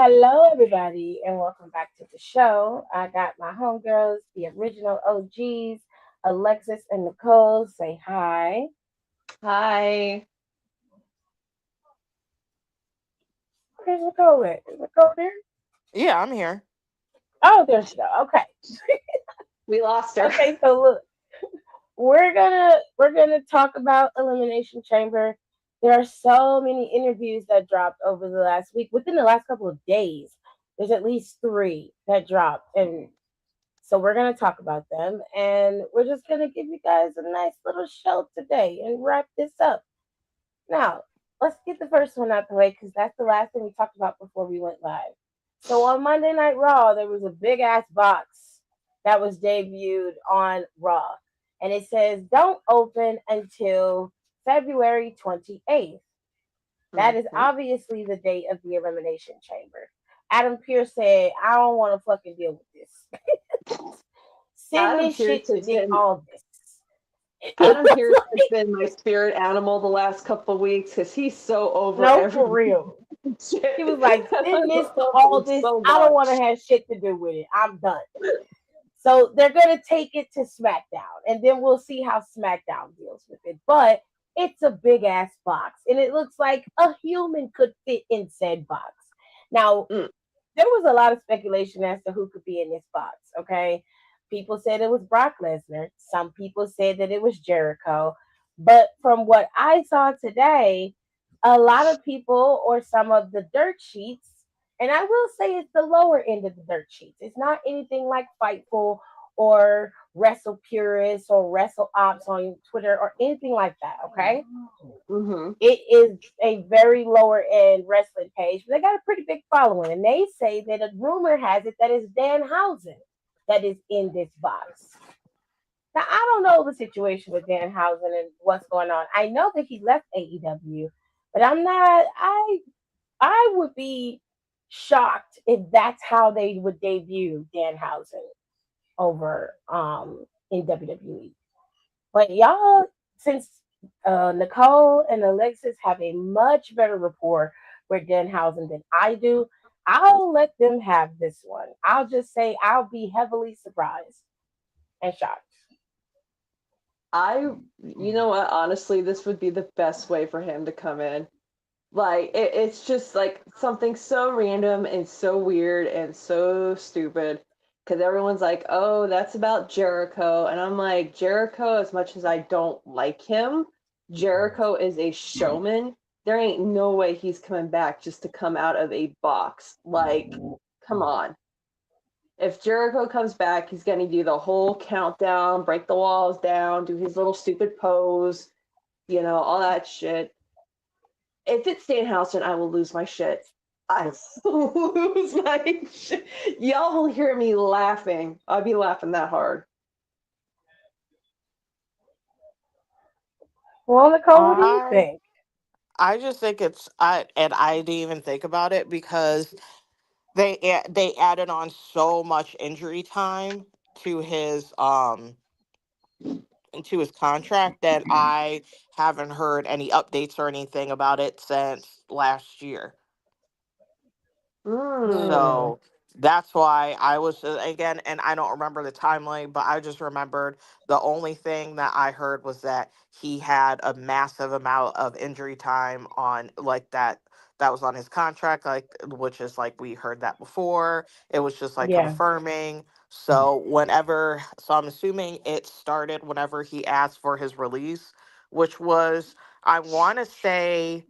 Hello, everybody, and welcome back to the show. I got my homegirls, the original OGs, Alexis and Nicole. Say hi. Hi. Where's Nicole at? Is Nicole there? Yeah, I'm here. Oh, there she go. Okay. We lost her. Okay, so look, we're gonna talk about Elimination Chamber. There are so many interviews that dropped over the last week. Within the last couple of days, there's at least three that dropped, and so we're going to talk about them and we're just going to give you guys a nice little show today and wrap this up. Now, let's get the first one out the way because that's the last thing we talked about before we went live. So on Monday Night Raw, there was a big ass box that was debuted on Raw. And it says, don't open until February 28th. That is Mhm. obviously the date of the Elimination Chamber. Adam Pearce said, I don't want to fucking deal with this. Send Adam this Pierce shit to has Nick been Aldis. It Adam was Pierce has like, been my spirit animal the last couple of weeks because he's so over no, every for real. He was shit. like, I send this to love him Aldis. so I don't want to much. have shit to do with it. I'm done. So they're gonna take it to SmackDown, and then we'll see how SmackDown deals with it. But it's a big ass box, and it looks like a human could fit in said box. Now, Mm. there was a lot of speculation as to who could be in this box. Okay, people said it was Brock Lesnar. Some people said that it was Jericho. But from what I saw today, a lot of people or some of the dirt sheets, and I will say it's the lower end of the dirt sheets. It's not anything like Fightful or Wrestle Purists or Wrestle Ops on Twitter or anything like that. Okay, Mm-hmm. it is a very lower end wrestling page, but they got a pretty big following. And they say that a rumor has it that it's Danhausen that is in this box. Now, I don't know the situation with Danhausen and what's going on. I know that he left AEW, but I'm not, I would be shocked if that's how they would debut Danhausen over in WWE. But y'all, since Nicole and Alexis have a much better rapport with Denhausen than I do, I'll let them have this one. I'll just say I'll be heavily surprised and shocked. You know what? Honestly, this would be the best way for him to come in. Like, it's just like something so random and so weird and so stupid. Because everyone's like, oh, that's about Jericho. And I'm like, Jericho, as much as I don't like him, Jericho is a showman. There ain't no way he's coming back just to come out of a box. Like, come on. If Jericho comes back, he's going to do the whole countdown, break the walls down, do his little stupid pose, all that shit. If it's Stanhausen, I will lose my shit. I will lose my shit. Y'all will hear me laughing. I'll be laughing that hard. Well, Nicole, what do you I think? I just think I didn't even think about it because they added on so much injury time to his contract that I haven't heard any updates or anything about it since last year. Mm. Hmm. So that's why I was again, and I don't remember the timeline, but I just remembered the only thing that I heard was that he had a massive amount of injury time on like that was on his contract, like which is like we heard that before. It was just like Yeah. confirming. So I'm assuming it started whenever he asked for his release, which was I want to say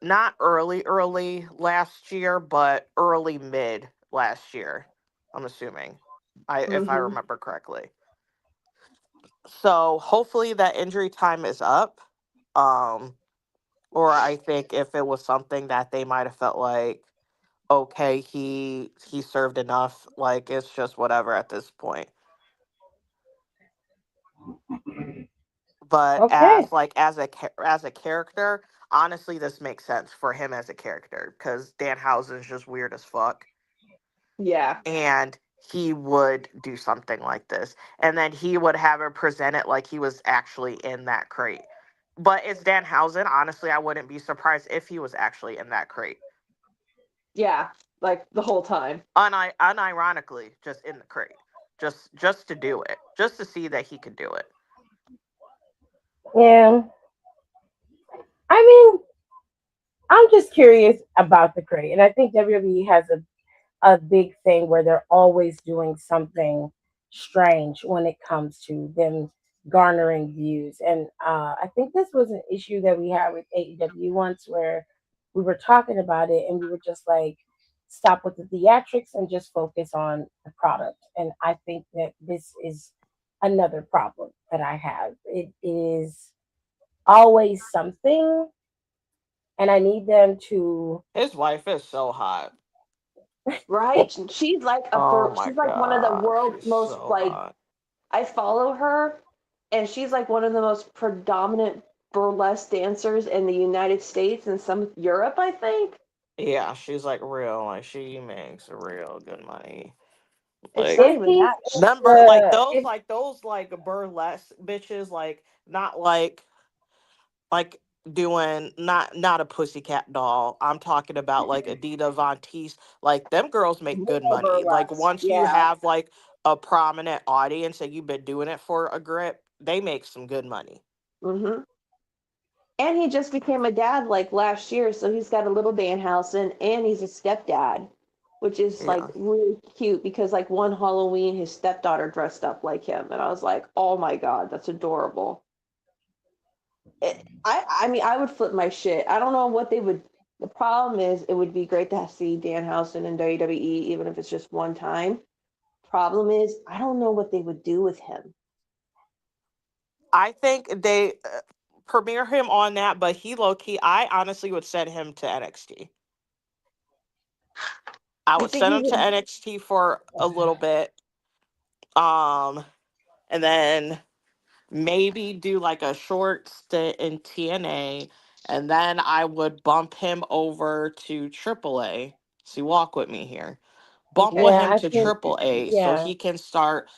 not early last year, but early mid last year. I'm assuming, I if I Mm-hmm. remember correctly. So hopefully that injury time is up. Um, or I think if it was something that they might have felt like, okay, he served enough, like it's just whatever at this point. But Okay. as a character, honestly, this makes sense for him as a character because Danhausen's just weird as fuck Yeah. and he would do something like this and then he would have it presented like he was actually in that crate, but it's Danhausen. Honestly, I wouldn't be surprised if he was actually in that crate. Yeah. like the whole time. Unironically, just in the crate, just to do it, just to see that he could do it. Yeah. I mean, I'm just curious about the crate, and I think WWE has a big thing where they're always doing something strange when it comes to them garnering views. And I think this was an issue that we had with AEW once where we were talking about it and we were just like, stop with the theatrics and just focus on the product. And I think that this is another problem that I have. It is always something, and I need them to. His wife is so hot. Right? She's like Oh my she's like one of the god, world's she's most so like hot. I follow her, and she's like one of the most predominant burlesque dancers in the United States and some Europe, I think. Yeah, she's like real. Like she makes real good money. It's not Like If even he's that. number if like those like burlesque bitches. Like not like doing not a pussycat doll. I'm talking about like Adita Von Teese. Like them girls make good Real money. Like burlesque, once you yeah. have like a prominent audience and you've been doing it for a grip, they make some good money. Hmm. And he just became a dad like last year, so he's got a little Danhausen, and he's a stepdad, which is like Yeah. really cute because like one Halloween his stepdaughter dressed up like him, and I was like, oh my god, that's adorable. I mean, I would flip my shit. I don't know what they would. The problem is, it would be great to see Danhausen in WWE, even if it's just one time. Problem is, I don't know what they would do with him. I think they premiere him on that, but he low key. I honestly would send him to NXT. I You would think send he him to would? NXT for a little bit, um, and then maybe do like a short stint in TNA, and then I would bump him over to AAA. See, walk with me here. Bump with Okay. yeah, him I to think AAA so yeah. he can start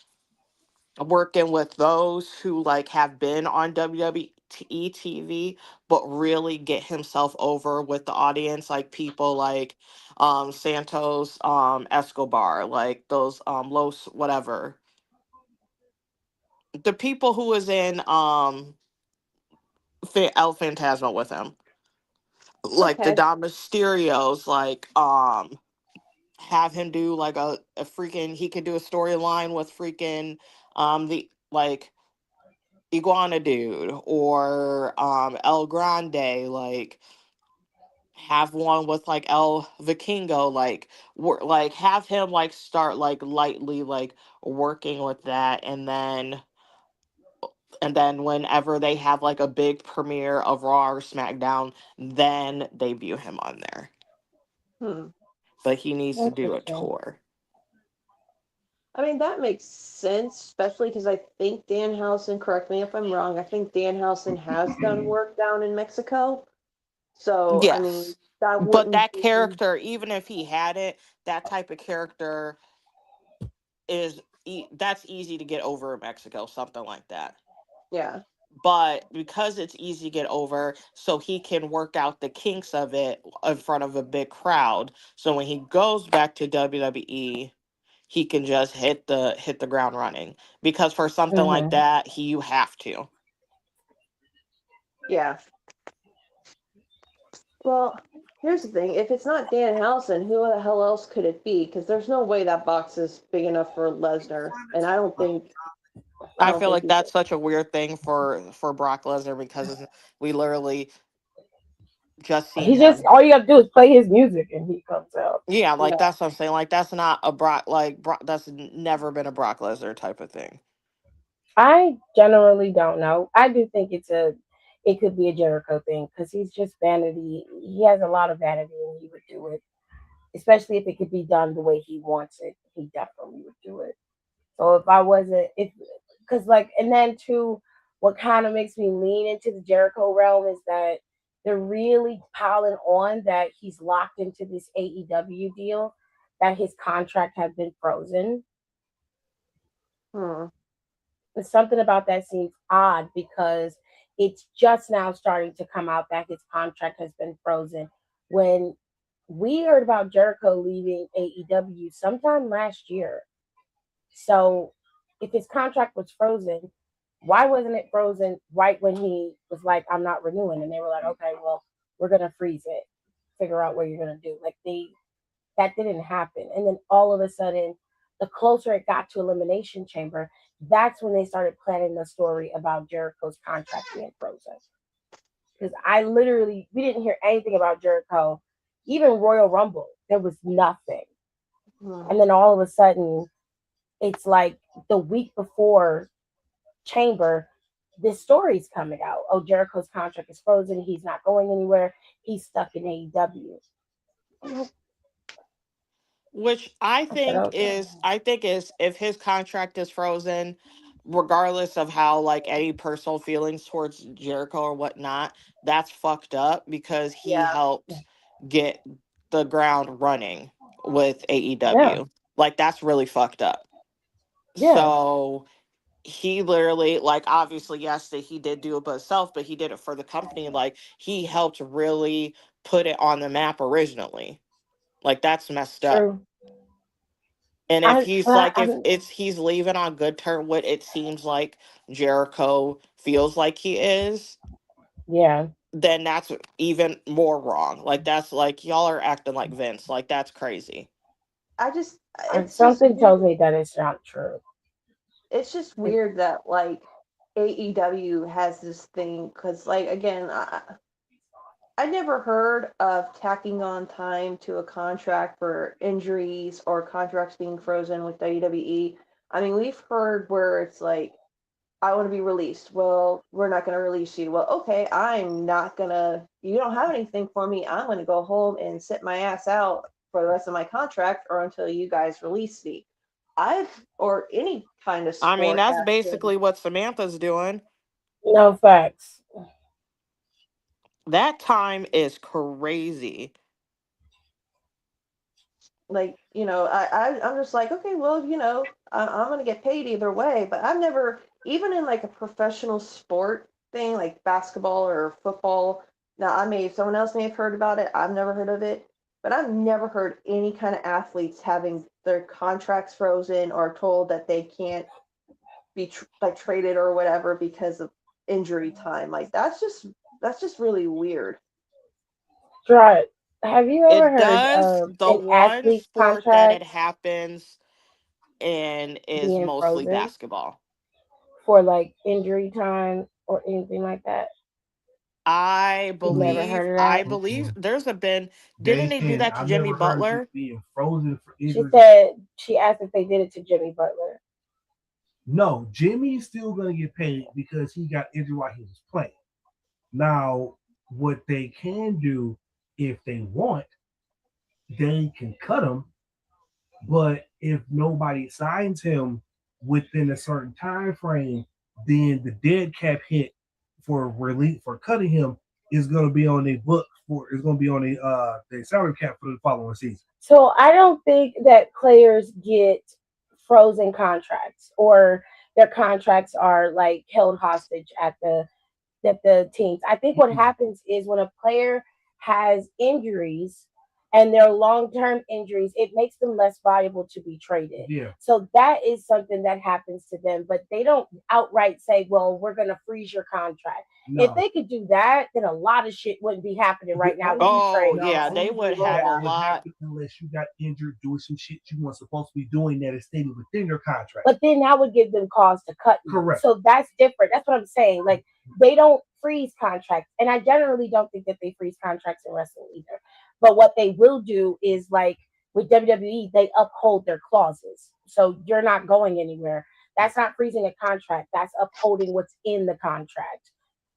working with those who like have been on WWE TV, but really get himself over with the audience, like people like Santos Escobar, like those Los whatever. The people who was in El Phantasma with him. Like the Okay. Dom Mysterios, like have him do like a freaking he could do a storyline with freaking the like Iguana Dude or El Grande, like have one with like El Vikingo, like like have him like start like lightly like working with that, and then whenever they have like a big premiere of Raw or SmackDown, then they view him on there. Hmm. But he needs to do a Interesting. tour. I mean, that makes sense, especially because I think Danhausen, correct me if I'm wrong, I think Danhausen has done work down in Mexico. So, I mean, Yes. that But wouldn't that be, character, even if he had it, that type of character that's easy to get over in Mexico, something like that. yeah. But because it's easy to get over, so he can work out the kinks of it in front of a big crowd. So when he goes back to WWE, he can just hit the ground running. Because for something like Hmm. that, you have to. Yeah. Well, here's the thing. If it's not Danhausen, who the hell else could it be? Because there's no way that box is big enough for Lesnar. And I I don't feel think like he's, that's such a weird thing for Brock Lesnar because we literally just seen He just him. all you have to do is play his music and he comes out. Yeah, like yeah. that's what I'm saying. Like that's not a Brock like Brock. That's never been a Brock Lesnar type of thing. I generally don't know. I do think it could be a Jericho thing because he's just vanity. He has a lot of vanity and he would do it, especially if it could be done the way he wants it. He definitely would do it. So if I wasn't, if because like, and then too, what kind of makes me lean into the Jericho realm is that they're really piling on that he's locked into this AEW deal, that his contract has been frozen. Hmm. And something about that seems odd because it's just now starting to come out that his contract has been frozen when we heard about Jericho leaving AEW sometime last year. So if his contract was frozen, why wasn't it frozen right when he was like, I'm not renewing? And they were like, okay, well, we're gonna freeze it. Figure out what you're gonna do. Like that didn't happen. And then all of a sudden, the closer it got to Elimination Chamber, that's when they started planning the story about Jericho's contract being frozen. Because we didn't hear anything about Jericho. Even Royal Rumble, there was nothing. And then all of a sudden, it's like the week before Chamber, this story's coming out. Oh, Jericho's contract is frozen. He's not going anywhere. He's stuck in AEW. Which I said, think okay. is if his contract is frozen, regardless of how like any personal feelings towards Jericho or whatnot, that's fucked up because he Yeah. helped get the ground running with Yeah. AEW. Like that's really fucked up. Yeah. So he literally, like, obviously yes that he did do it by himself, but he did it for the company. Like he helped really put it on the map originally. Like that's messed up. True. And if I, he's I, like, if I'm, it's he's leaving on good term, what it seems like Jericho feels like he is, yeah. then that's even more wrong. Like that's like y'all are acting like Vince. Like that's crazy. I just it's just Something weird. tells me that it's not true. It's just It, weird that like AEW has this thing because like again I never heard of tacking on time to a contract for injuries or contracts being frozen with WWE. I mean, we've heard where it's like, I want to be released. Well, we're not going to release you. Well, okay, I'm not going to, you don't have anything for me. I'm going to go home and sit my ass out for the rest of my contract or until you guys release me. Or any kind of I mean, sport that's action. basically what Samantha's doing. no facts. That time is crazy. Like I'm just like, okay, well, I'm gonna get paid either way. But I've never, even in like a professional sport thing like basketball or football. Now someone else may have heard about it. I've never heard of it, but I've never heard any kind of athletes having their contracts frozen or told that they can't be like traded or whatever because of injury time. Like that's just really weird. Right. Have you ever It heard does. of The an one athlete's sport that it contract happens in is being mostly frozen basketball. for like injury time or anything like that? I You've never believe, heard of I that? believe Mm-mm. there's a been. Didn't They they do can. that to I've Jimmy never heard of it Butler? being frozen for She injuries. said she asked if they did it to Jimmy Butler. No, Jimmy's still gonna get paid because he got injured while he was playing. Now, what they can do if they want, they can cut him. But if nobody signs him within a certain time frame, then the dead cap hit for relief for cutting him is going to be on the book for is going to be on the salary cap for the following season. So I don't think that players get frozen contracts or their contracts are like held hostage at the teams. I think what Mm-mm. happens is when a player has injuries and they're long term injuries, it makes them less valuable to be traded. Yeah, So that is something that happens to them, but they don't outright say, well, we're going to freeze your contract. If no. they could do that, then a lot of shit wouldn't be happening The right now with these only Oh trades. yeah, no, they only would way have that a Yeah. would lot. happen unless you got injured doing some shit you weren't supposed to be doing that is stated within your contract. But then that would give them cause to cut you. Correct. So that's different. That's what I'm saying. Like they don't freeze contracts, and I generally don't think that they freeze contracts in wrestling either. But what they will do is like with WWE, they uphold their clauses, so you're not going anywhere. That's not freezing a contract. That's upholding what's in the contract.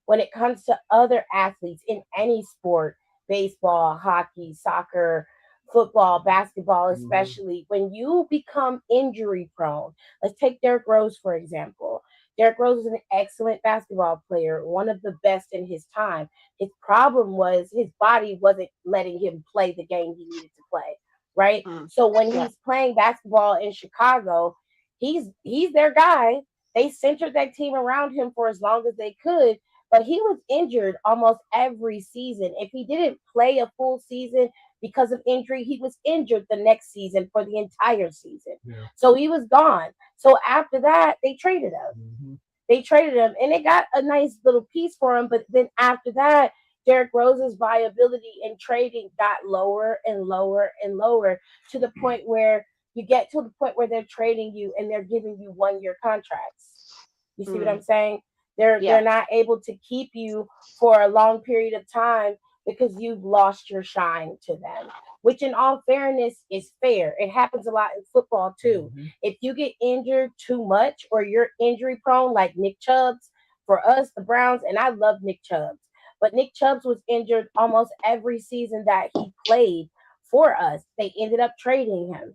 When it comes to other athletes in any sport, baseball, hockey, soccer, football, basketball, Mm-hmm. especially, when you become injury prone, let's take Derrick Rose, for example. Derrick Rose is an excellent basketball player, one of the best in his time. His problem was his body wasn't letting him play the game he needed to play, right? Mm. So when Yeah. he's playing basketball in Chicago, he's their guy. They centered that team around him for as long as they could, but he was injured almost every season. If he didn't play a full season, because of injury. He was injured the next season for the entire season. Yeah. So he was gone. So after that, they traded him. Mm-hmm. They traded him and they got a nice little piece for him. But then after that, Derrick Rose's viability in trading got lower and lower and lower to the point where you get to the point where they're trading you and they're giving you 1-year contracts. You see what I'm saying? They're not able to keep you for a long period of time because you've lost your shine to them, which in all fairness is fair. It happens a lot in football too. Mm-hmm. If you get injured too much or you're injury prone, like Nick Chubbs, for us, the Browns, and I love Nick Chubbs, but Nick Chubbs was injured almost every season that he played for us. They ended up trading him.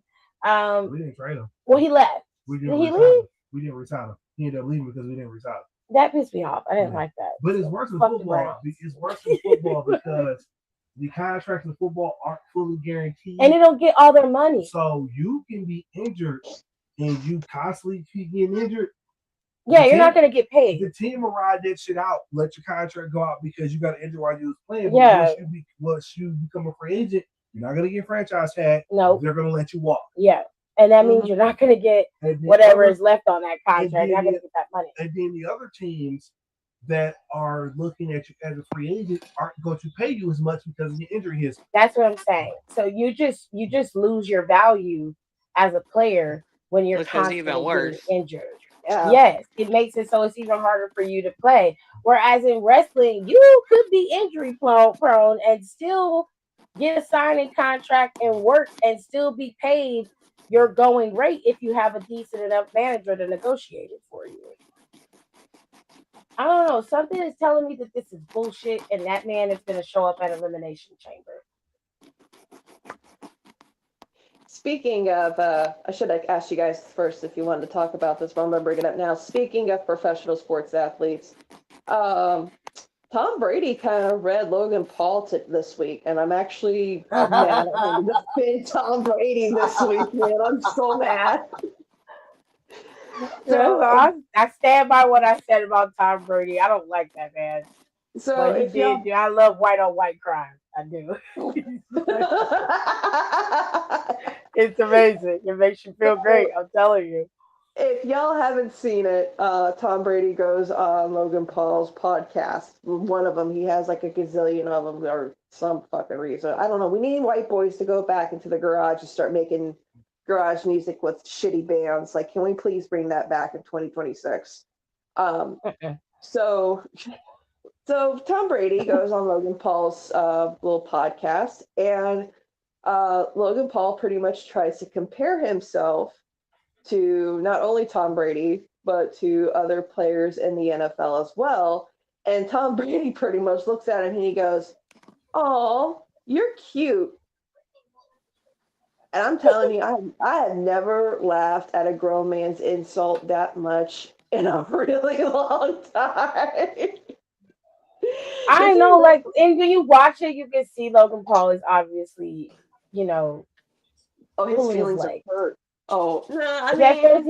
We didn't trade him. Well, he left. We Did didn't he resign leave? him. We didn't resign him. He ended up leaving because we didn't resign him. That pissed me off. I didn't Yeah. like that. But it's worse than Fuck the football. Browns. It's worse than football because the contracts in football aren't fully guaranteed. And they don't get all their money. So you can be injured and you constantly keep getting injured. Yeah, you're not going to get paid. The team will ride that shit out, let your contract go out because you got injured while you was playing. But Yeah. once you become a free agent, you're not going to get franchise tag. No. They're going to let you walk. Yeah. And that means you're not going to get whatever is left on that contract. You're not going to get that money. And then the other teams that are looking at you as a free agent aren't going to pay you as much because of your injury history. That's what I'm saying. So you just lose your value as a player when you're constantly getting injured. Yeah. Yes, it makes it so it's even harder for you to play. Whereas in wrestling, you could be injury prone and still get a signing contract and work and still be paid your going rate if you have a decent enough manager to negotiate it for you. I don't know. Something is telling me that this is bullshit and that man is going to show up at Elimination Chamber. Speaking of, I should have asked you guys first if you wanted to talk about this, but I'm going to bring it up now. Speaking of professional sports athletes, Tom Brady kind of read Logan Paul this week, and I'm actually mad at him to defend Tom Brady this week, man. I'm so mad. So I stand by what I said about Tom Brady. I don't like that man. So but he did. I love white on white crime. I do. It's amazing. It makes you feel great. I'm telling you. If y'all haven't seen it, Tom Brady goes on Logan Paul's podcast. One of them, he has like a gazillion of them or some fucking reason. I don't know. We need white boys to go back into the garage and start making garage music with shitty bands. Like, can we please bring that back in 2026? So Tom Brady goes on Logan Paul's little podcast, and Logan Paul pretty much tries to compare himself to not only Tom Brady, but to other players in the NFL as well. And Tom Brady pretty much looks at him and he goes, "Oh, you're cute." And I'm telling you, I have never laughed at a grown man's insult that much in a really long time. I know, like, and when you watch it, you can see Logan Paul is obviously, you know, his feelings are hurt. Oh, nah, I mean, at first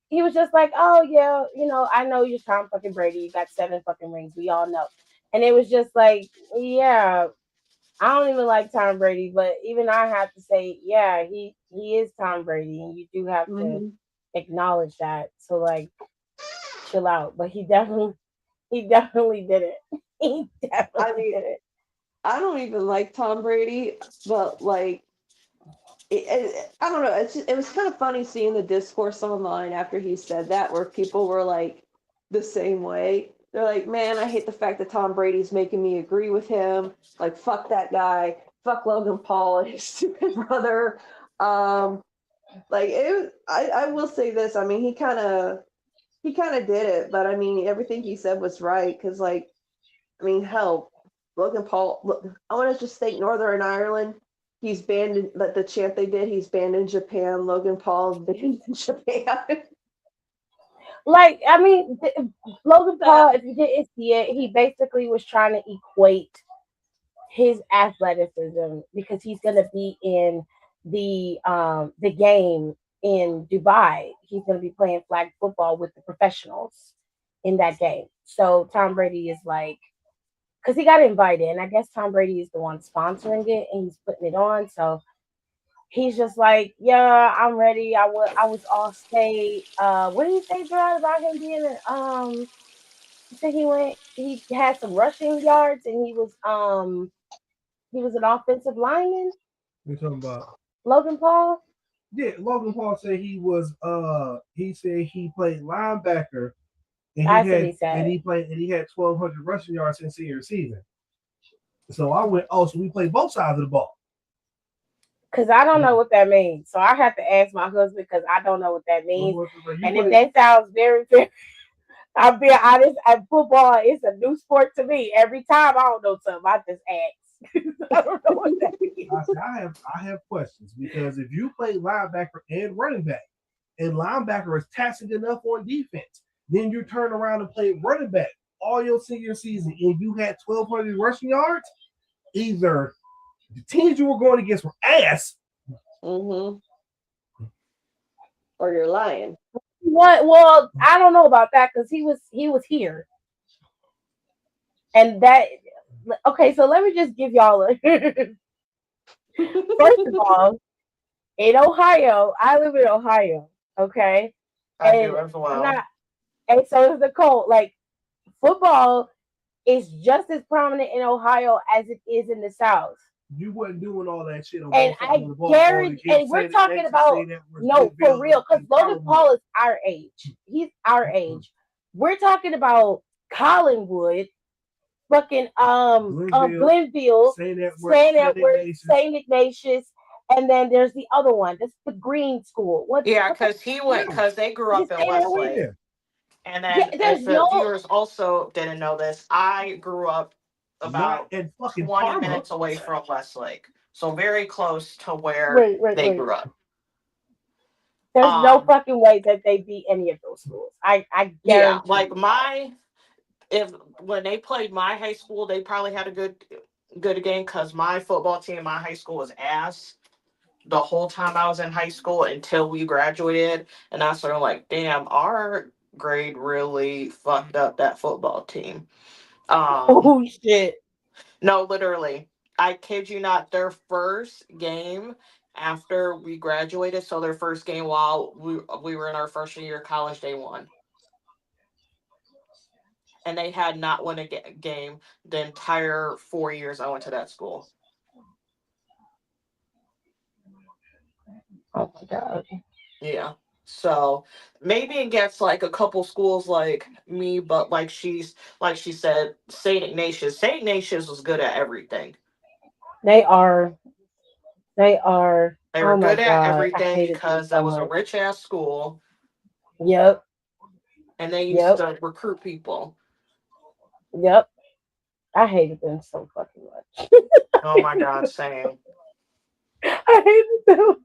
he was just like, oh yeah, you know, I know you're Tom fucking Brady. You got 7 fucking rings. We all know. And it was just like, yeah, I don't even like Tom Brady, but even I have to say, yeah, he is Tom Brady, and you do have to acknowledge that. So like, chill out. But he definitely did it. He definitely did it. I don't even like Tom Brady, but like, I don't know. It was kind of funny seeing the discourse online after he said that, where people were like the same way. They're like, man, I hate the fact that Tom Brady's making me agree with him. Like, fuck that guy. Fuck Logan Paul and his stupid brother. Like, I will say this. I mean, he kind of did it, but I mean, everything he said was right. Because, like, I mean, hell, Logan Paul. Look, I want to just thank Northern Ireland. He's banned in the chant they did. He's banned in Japan. Logan Paul's banned in Japan. Like, I mean, Logan Paul, if you didn't see it, he basically was trying to equate his athleticism because he's going to be in the game in Dubai. He's going to be playing flag football with the professionals in that game. So Tom Brady is like, because he got invited, and I guess Tom Brady is the one sponsoring it, and he's putting it on. So he's just like, yeah, I'm ready. I was all state. What did he say, Gerard, about him being he said he had some rushing yards and he was an offensive lineman. We're talking about Logan Paul. yeah. Logan Paul said he said he played linebacker and That's what he said. he had 1,200 rushing yards in senior season. So I went, oh, so we play both sides of the ball. Because I don't know what that means. So I have to ask my husband because I don't know what that means. And if that sounds very, very, I'm being honest, and football is a new sport to me. Every time I don't know something, I just ask. I don't know what that means. I have questions because if you play linebacker and running back, and linebacker is taxing enough on defense, then you turn around and play running back all your senior season and you had 1,200 rushing yards, either the teams you were going against were ass. Mm-hmm. Or you're lying. What? Well, I don't know about that because he was here, and that. Okay, so let me just give y'all a. First of all, in Ohio, I live in Ohio. Okay, I do as well. And so is the Colt. Like football is just as prominent in Ohio as it is in the South. You wasn't doing all that shit. And I guarantee, and we're talking about no, for real, because Logan Paul is our age. He's our age. We're talking about Collingwood, fucking Glenville, St. Edward, St. Ignatius, and then there's the other one. That's the Green School. Because they grew up in Westlake. And then if the viewers also didn't know this, I grew up about 20 minutes away from Westlake. So very close to where they grew up. There's no fucking way that they beat any of those schools. I guarantee. Yeah, like when they played my high school, they probably had a good game because my football team in my high school was ass the whole time I was in high school until we graduated. And I started like, damn, our grade really fucked up that football team. Oh shit. No, literally. I kid you not, their first game after we graduated, so their first game while we were in our freshman year of college, they won. And they had not won a game the entire 4 years I went to that school. Oh my God. Yeah. So maybe it gets like a couple schools like me, but like she said, St. Ignatius. St. Ignatius was good at everything. They are. They were good at everything because that was a rich ass school. Yep. And they used to recruit people. Yep. I hated them so fucking much. Oh my God, same. I hated them.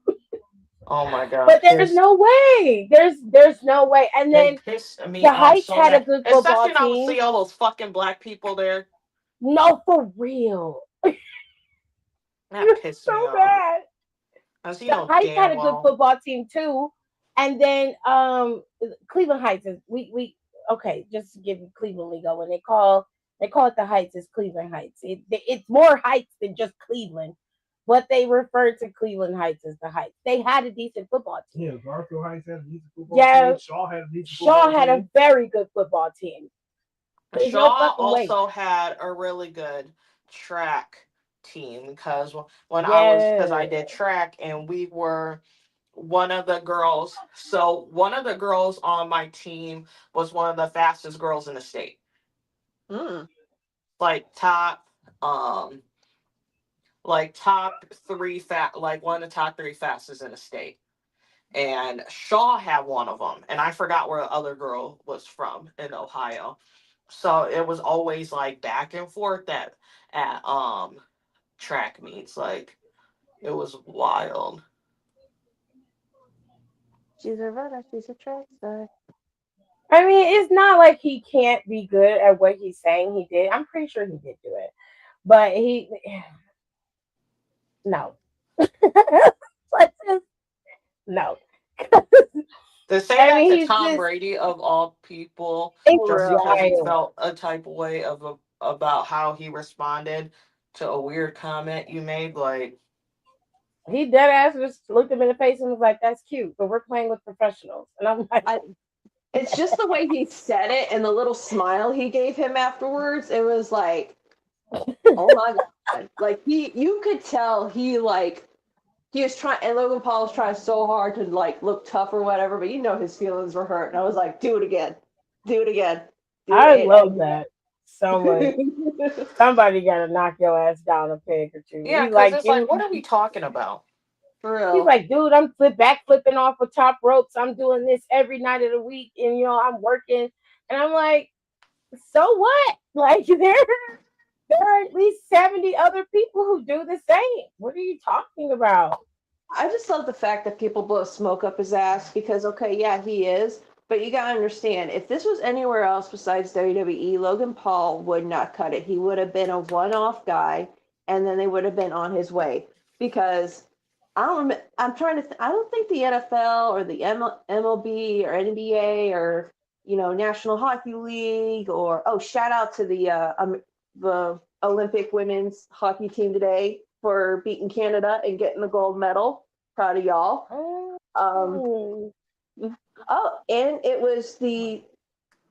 Oh my God. But there's no way. There's no way. And then the Heights had a good football team. Especially see all those fucking black people there. No, for real. That pissed me off. Bad. The Heights had a good football team too. And then Cleveland Heights is we okay, just to give you Cleveland lingo, when they call it the Heights, it's Cleveland Heights. It's more Heights than just Cleveland. But they refer to Cleveland Heights as the Heights. They had a decent football team. Yeah, Garfield Heights had a decent football team. Shaw had a decent football team. Shaw had a very good football team. Shaw also had a really good track team because I did track and we were one of the girls. So one of the girls on my team was one of the fastest girls in the state. Like top 3 one of the top 3 fastest in the state. And Shaw had one of them, and I forgot where the other girl was from in Ohio. So it was always like back and forth at track meets. Like it was wild. She's a runner, she's a track star. I mean, it's not like he can't be good at what he's saying he did. I'm pretty sure he did do it. But no. No. To say that to Tom Brady of all people, just because he felt a type of way about how he responded to a weird comment you made? Like, He dead ass just looked him in the face and was like, "That's cute, but we're playing with professionals." And I'm like, It's just the way he said it and the little smile he gave him afterwards. It was like, oh my god! Like you could tell he was trying, and Logan Paul was trying so hard to like look tough or whatever, but his feelings were hurt. And I was like, do it again, do it again, do I it. love that so much. Somebody gotta knock your ass down a peg or two. yeah, He's because like, it's like, dude, what are we talking about? For he's real. like, dude, I'm back flipping off of top ropes. I'm doing this every night of the week, and I'm working. And I'm like, so what? Like there are at least 70 other people who do the same. What are you talking about? I just love the fact that people blow smoke up his ass because, okay, yeah, he is. But you gotta understand, if this was anywhere else besides WWE, Logan Paul would not cut it. He would have been a one-off guy, and then they would have been on his way. Because I don't think the NFL or the MLB or NBA or National Hockey League or shout out to the Olympic women's hockey team today for beating Canada and getting the gold medal. Proud of y'all. Um, Oh, and it was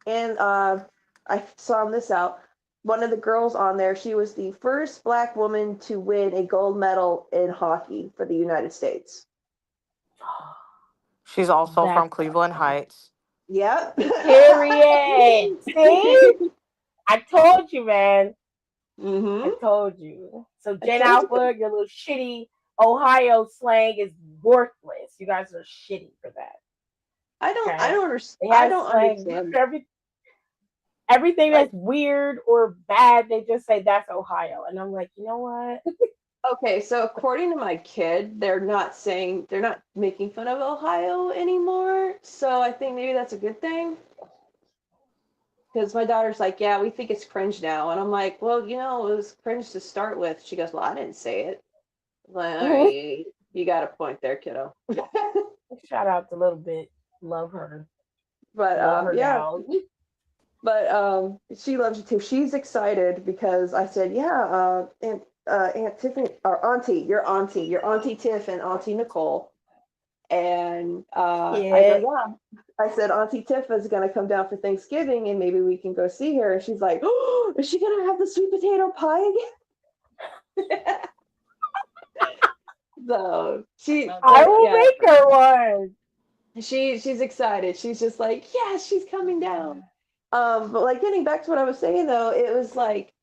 I saw this out. One of the girls on there, she was the first Black woman to win a gold medal in hockey for the United States. She's also from that's Cleveland Heights. Yep. period. See? I told you, man. Mm-hmm. I told you. So I Jen told you. Alpha, your little shitty Ohio slang is worthless. You guys are shitty for that. I don't Okay. They understand. I have don't slang understand. everything Like, that's weird or bad, they just say that's Ohio. And I'm like, you know what? okay, so according to my kid, they're not making fun of Ohio anymore. So I think maybe that's a good thing. Because my daughter's like, yeah, we think it's cringe now. And I'm like, well, it was cringe to start with. She goes, well, I didn't say it. I'm like, all right, you got a point there, kiddo. Shout out to Little Bit. Love her. But Love her yeah, down. but she loves it too. She's excited because I said, yeah, Aunt Tiffany or your auntie Tiff and Auntie Nicole. And I go, Yeah. yeah. I said, Auntie Tiff is going to come down for Thanksgiving and maybe we can go see her. And she's like, oh, is she going to have the sweet potato pie again? So I will make her one. she's excited. She's just like, yeah, she's coming down. But like getting back to what I was saying though, it was like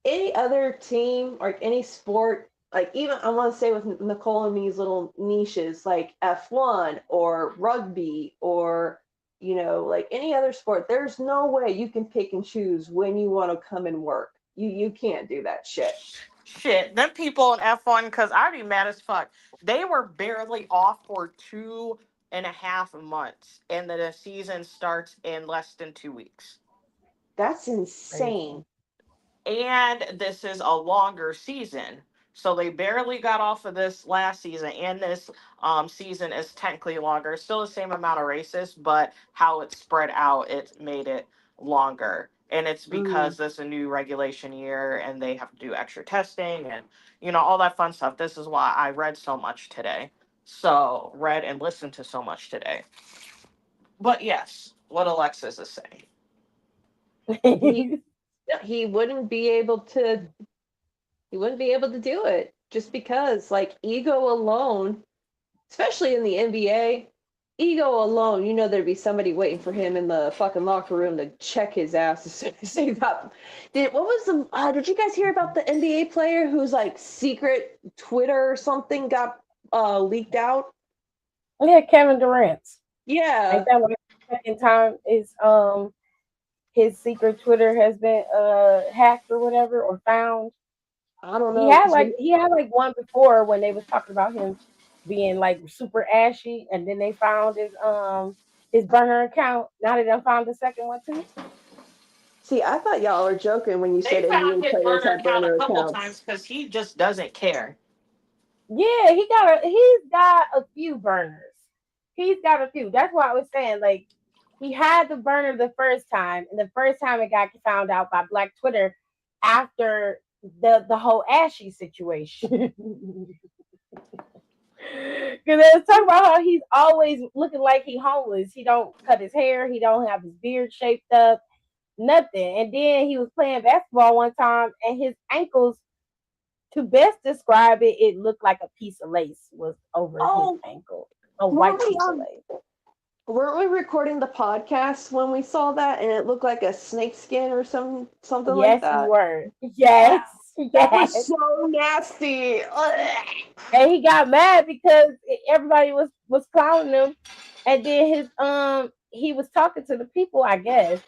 any other team or any sport, like even I want to say with Nicole and me's little niches, like F1 or rugby or like any other sport, there's no way you can pick and choose when you want to come and work. You can't do that shit. Shit, them people in F1, because I'd be mad as fuck. They were barely off for 2.5 months, and the season starts in less than 2 weeks. That's insane. And this is a longer season. So they barely got off of this last season, and this season is technically longer. Still the same amount of races, but how it's spread out, it made it longer. And it's because this is a new regulation year, and they have to do extra testing and all that fun stuff. This is why I read so much today. So read and listened to so much today. But yes, what Alexis is saying. He wouldn't be able to do it just because like ego alone, especially in the NBA, ego alone, there'd be somebody waiting for him in the fucking locker room to check his ass as soon as he got. Did you guys hear about the NBA player whose like secret Twitter or something got leaked out? Yeah, Kevin Durant. Yeah. Ain't that what the second time is his secret Twitter has been hacked or whatever or found? I don't know. He had like one before when they was talking about him being like super ashy, and then they found his burner account. Now they done found the second one too. See, I thought y'all were joking when you said found NBA his players burner have account burner a couple accounts. times because he just doesn't care. Yeah, he's got a few burners. He's got a few. That's what I was saying. Like he had the burner the first time, and the first time it got found out by Black Twitter, after the whole Ashy situation. Because they was talking about how he's always looking like he homeless. He don't cut his hair. He don't have his beard shaped up. Nothing. And then he was playing basketball one time, and his ankles, to best describe it, it looked like a piece of lace was over his Oh, ankle. A white weren't we piece of on? lace. Weren't we recording the podcast when we saw that, and it looked like a snake skin or something like Yes, we that? were. Yes, That yes. was so nasty. Ugh. And he got mad because everybody was clowning him, and then he was talking to the people, I guess.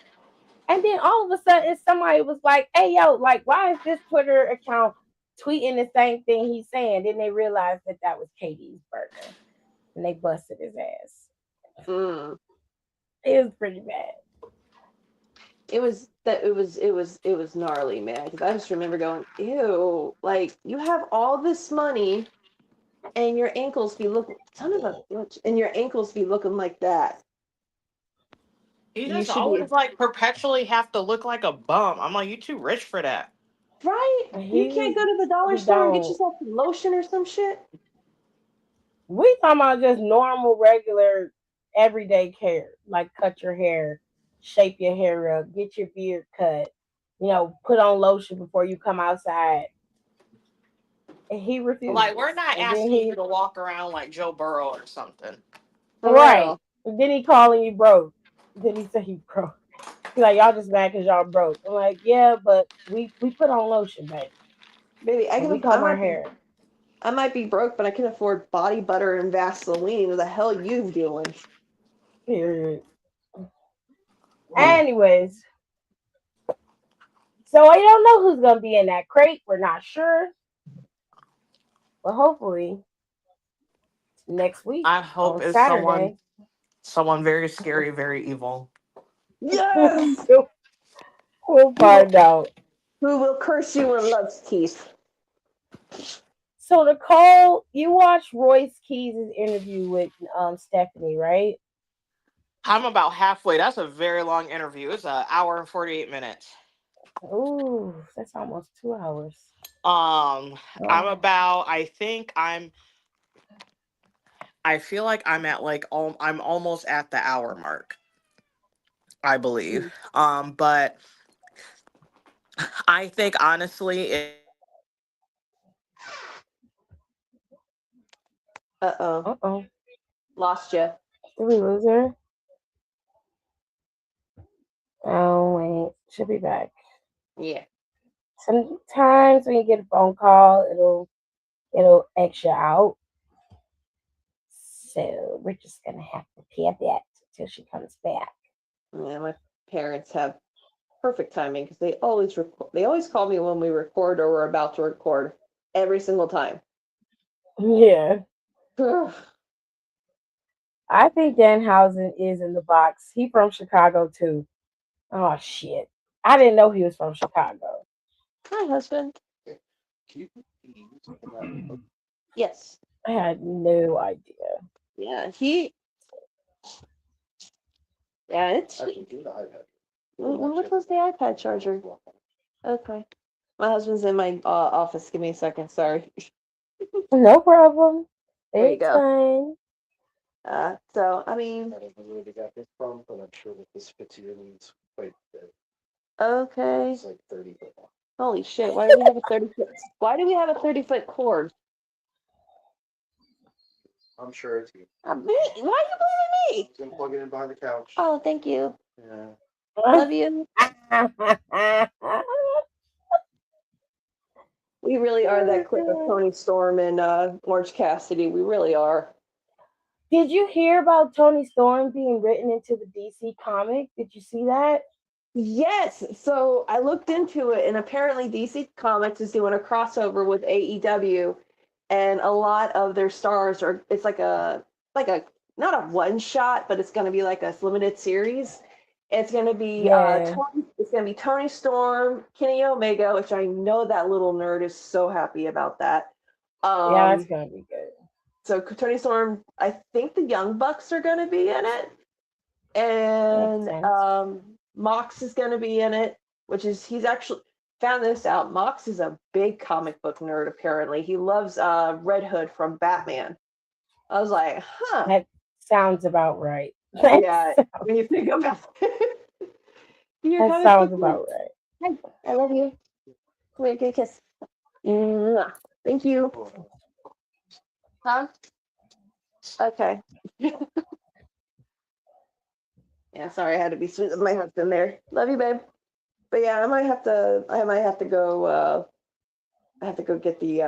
And then all of a sudden, somebody was like, "Hey, yo, like, why is this Twitter account tweeting the same thing he's saying?" Then they realized that that was Katie's burger, and they busted his ass. Mm. It was pretty bad. It was gnarly, man. Because I just remember going, ew, like you have all this money, and your ankles be looking son of a bitch, and your ankles be looking like that. He You just should be always like perpetually have to look like a bum. I'm like, you too rich for that. right. You can't go to the dollar He store and get don't. yourself some lotion or some shit. We talking about just normal, regular, everyday care, like cut your hair, shape your hair up, get your beard cut, put on lotion before you come outside. And he refuses. Like, we're not And then asking you he to walk around like Joe Burrow or something. For right. real. And then he calling you broke. Then he say he broke. He's like, y'all just mad because y'all broke. I'm like, yeah, but we put on lotion, baby. Baby, And we comb our hair. I might be broke, but I can afford body butter and Vaseline. What the hell you doing? Period. Anyways, so I don't know who's gonna be in that crate. We're not sure. But hopefully next week I hope on it's Saturday. someone very scary, very evil. Yes! We'll find out. Who will curse you in love's teeth? So Nicole, you watched Royce Keys' interview with Stephanie, right? I'm about halfway. That's a very long interview. It's an hour and 48 minutes. Ooh, that's almost 2 hours. I'm about, I feel like I'm at like, I'm almost at the hour mark, I believe. But I think honestly, Uh-oh. Lost you. Did we lose her? Oh wait, she'll be back. Yeah. Sometimes when you get a phone call, it'll X you out. So we're just gonna have to pay that till she comes back. Yeah, my parents have perfect timing because they always they always call me when we record or we're about to record every single time. Yeah. I think Danhausen is in the box. He from Chicago too. Oh shit. I didn't know he was from Chicago. Hi, husband. Yes. I had no idea. Yeah, it's what was the iPad charger? Okay. My husband's in my office. Give me a second. Sorry. No problem. There you It's go. fine. So I mean, I don't know where they got this from, but I'm sure that this fits your needs quite a bit. okay. It's like 30 foot long. Holy shit! Why do we have a 30-foot? Why do we have a 30-foot cord? I'm sure it's you. Why are you blaming me? You can plug it in behind the couch. Oh, thank you. Yeah. Love you. We really are that clip of Tony Storm and Orange Cassidy. We really are. Did you hear about Tony Storm being written into the DC comic? Did you see that? Yes. So I looked into it, and apparently DC Comics is doing a crossover with AEW, and a lot of their stars are. It's like a not a one shot, but it's going to be like a limited series. It's going to be it's going to be Tony Storm, Kenny Omega, which I know that little nerd is so happy about that. Yeah, it's gonna be good. So Tony Storm, I think the Young Bucks are going to be in it, and Mox is going to be in it, which is he's actually found this out. Mox is a big comic book nerd. Apparently, he loves Red Hood from Batman. I was like, huh. That sounds about right. Yeah, when you think about it, you're That kind of sounds thinking, about right. Hi, I love you. Come here, get a kiss. Mwah. Thank you. Huh? Okay. Yeah, sorry, I had to be sweet with my husband there. Love you, babe. But yeah, I might have to go I have to go get the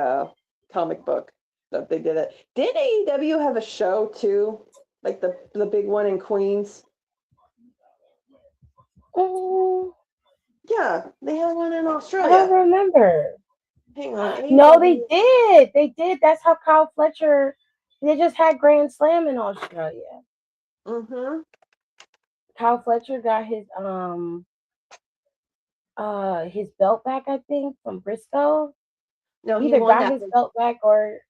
comic book that they did it. Did AEW have a show too? Like the big one in Queens? Mm, Yeah, they had one in I don't Australia. remember. Hang on. No, they AEW. did. They did. That's how Kyle Fletcher. They just had Grand Slam in Australia. Mm-hmm. Kyle Fletcher got his belt back, I think, from Briscoe. No, he Either won got that. his belt back or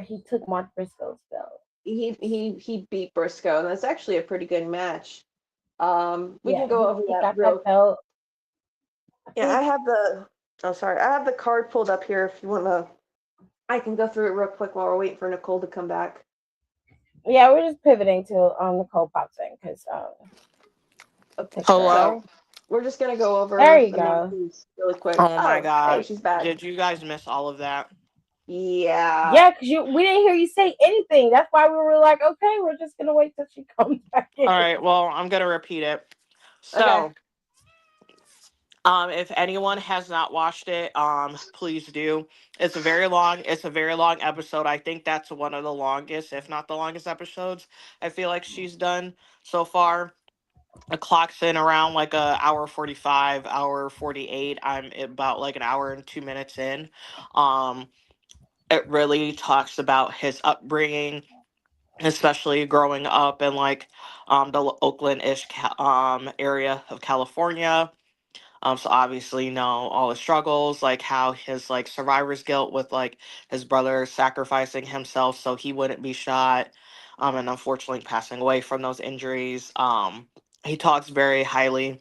he took Mark Briscoe's belt. He beat Briscoe, and that's actually a pretty good match. We Yeah, can go over he that got real. that belt. I Yeah, I think, have the. Oh, sorry, I have the card pulled up here. If you want to, I can go through it real quick while we're waiting for Nicole to come back. yeah, we're just pivoting to Nicole pops in because Okay, Hello? so we're just gonna go over there you the go. matches really quick. Oh my Oh, hey, god. she's back. Did you guys miss all of that? Yeah. Yeah, because we didn't hear you say anything. That's why we were like, okay, we're just gonna wait till she comes back in. Alright, well, I'm gonna repeat it. So, if anyone has not watched it, please do. It's a very long episode. I think that's one of the longest, if not the longest episodes I feel like she's done so far. It clocks in around like a hour 45, hour 48. I'm about like an hour and 2 minutes in. Um, it really talks about his upbringing, especially growing up in like the Oakland-ish area of California. So obviously, you know, all the struggles, like how his like survivor's guilt with like his brother sacrificing himself so he wouldn't be shot, and unfortunately passing away from those injuries. He talks very highly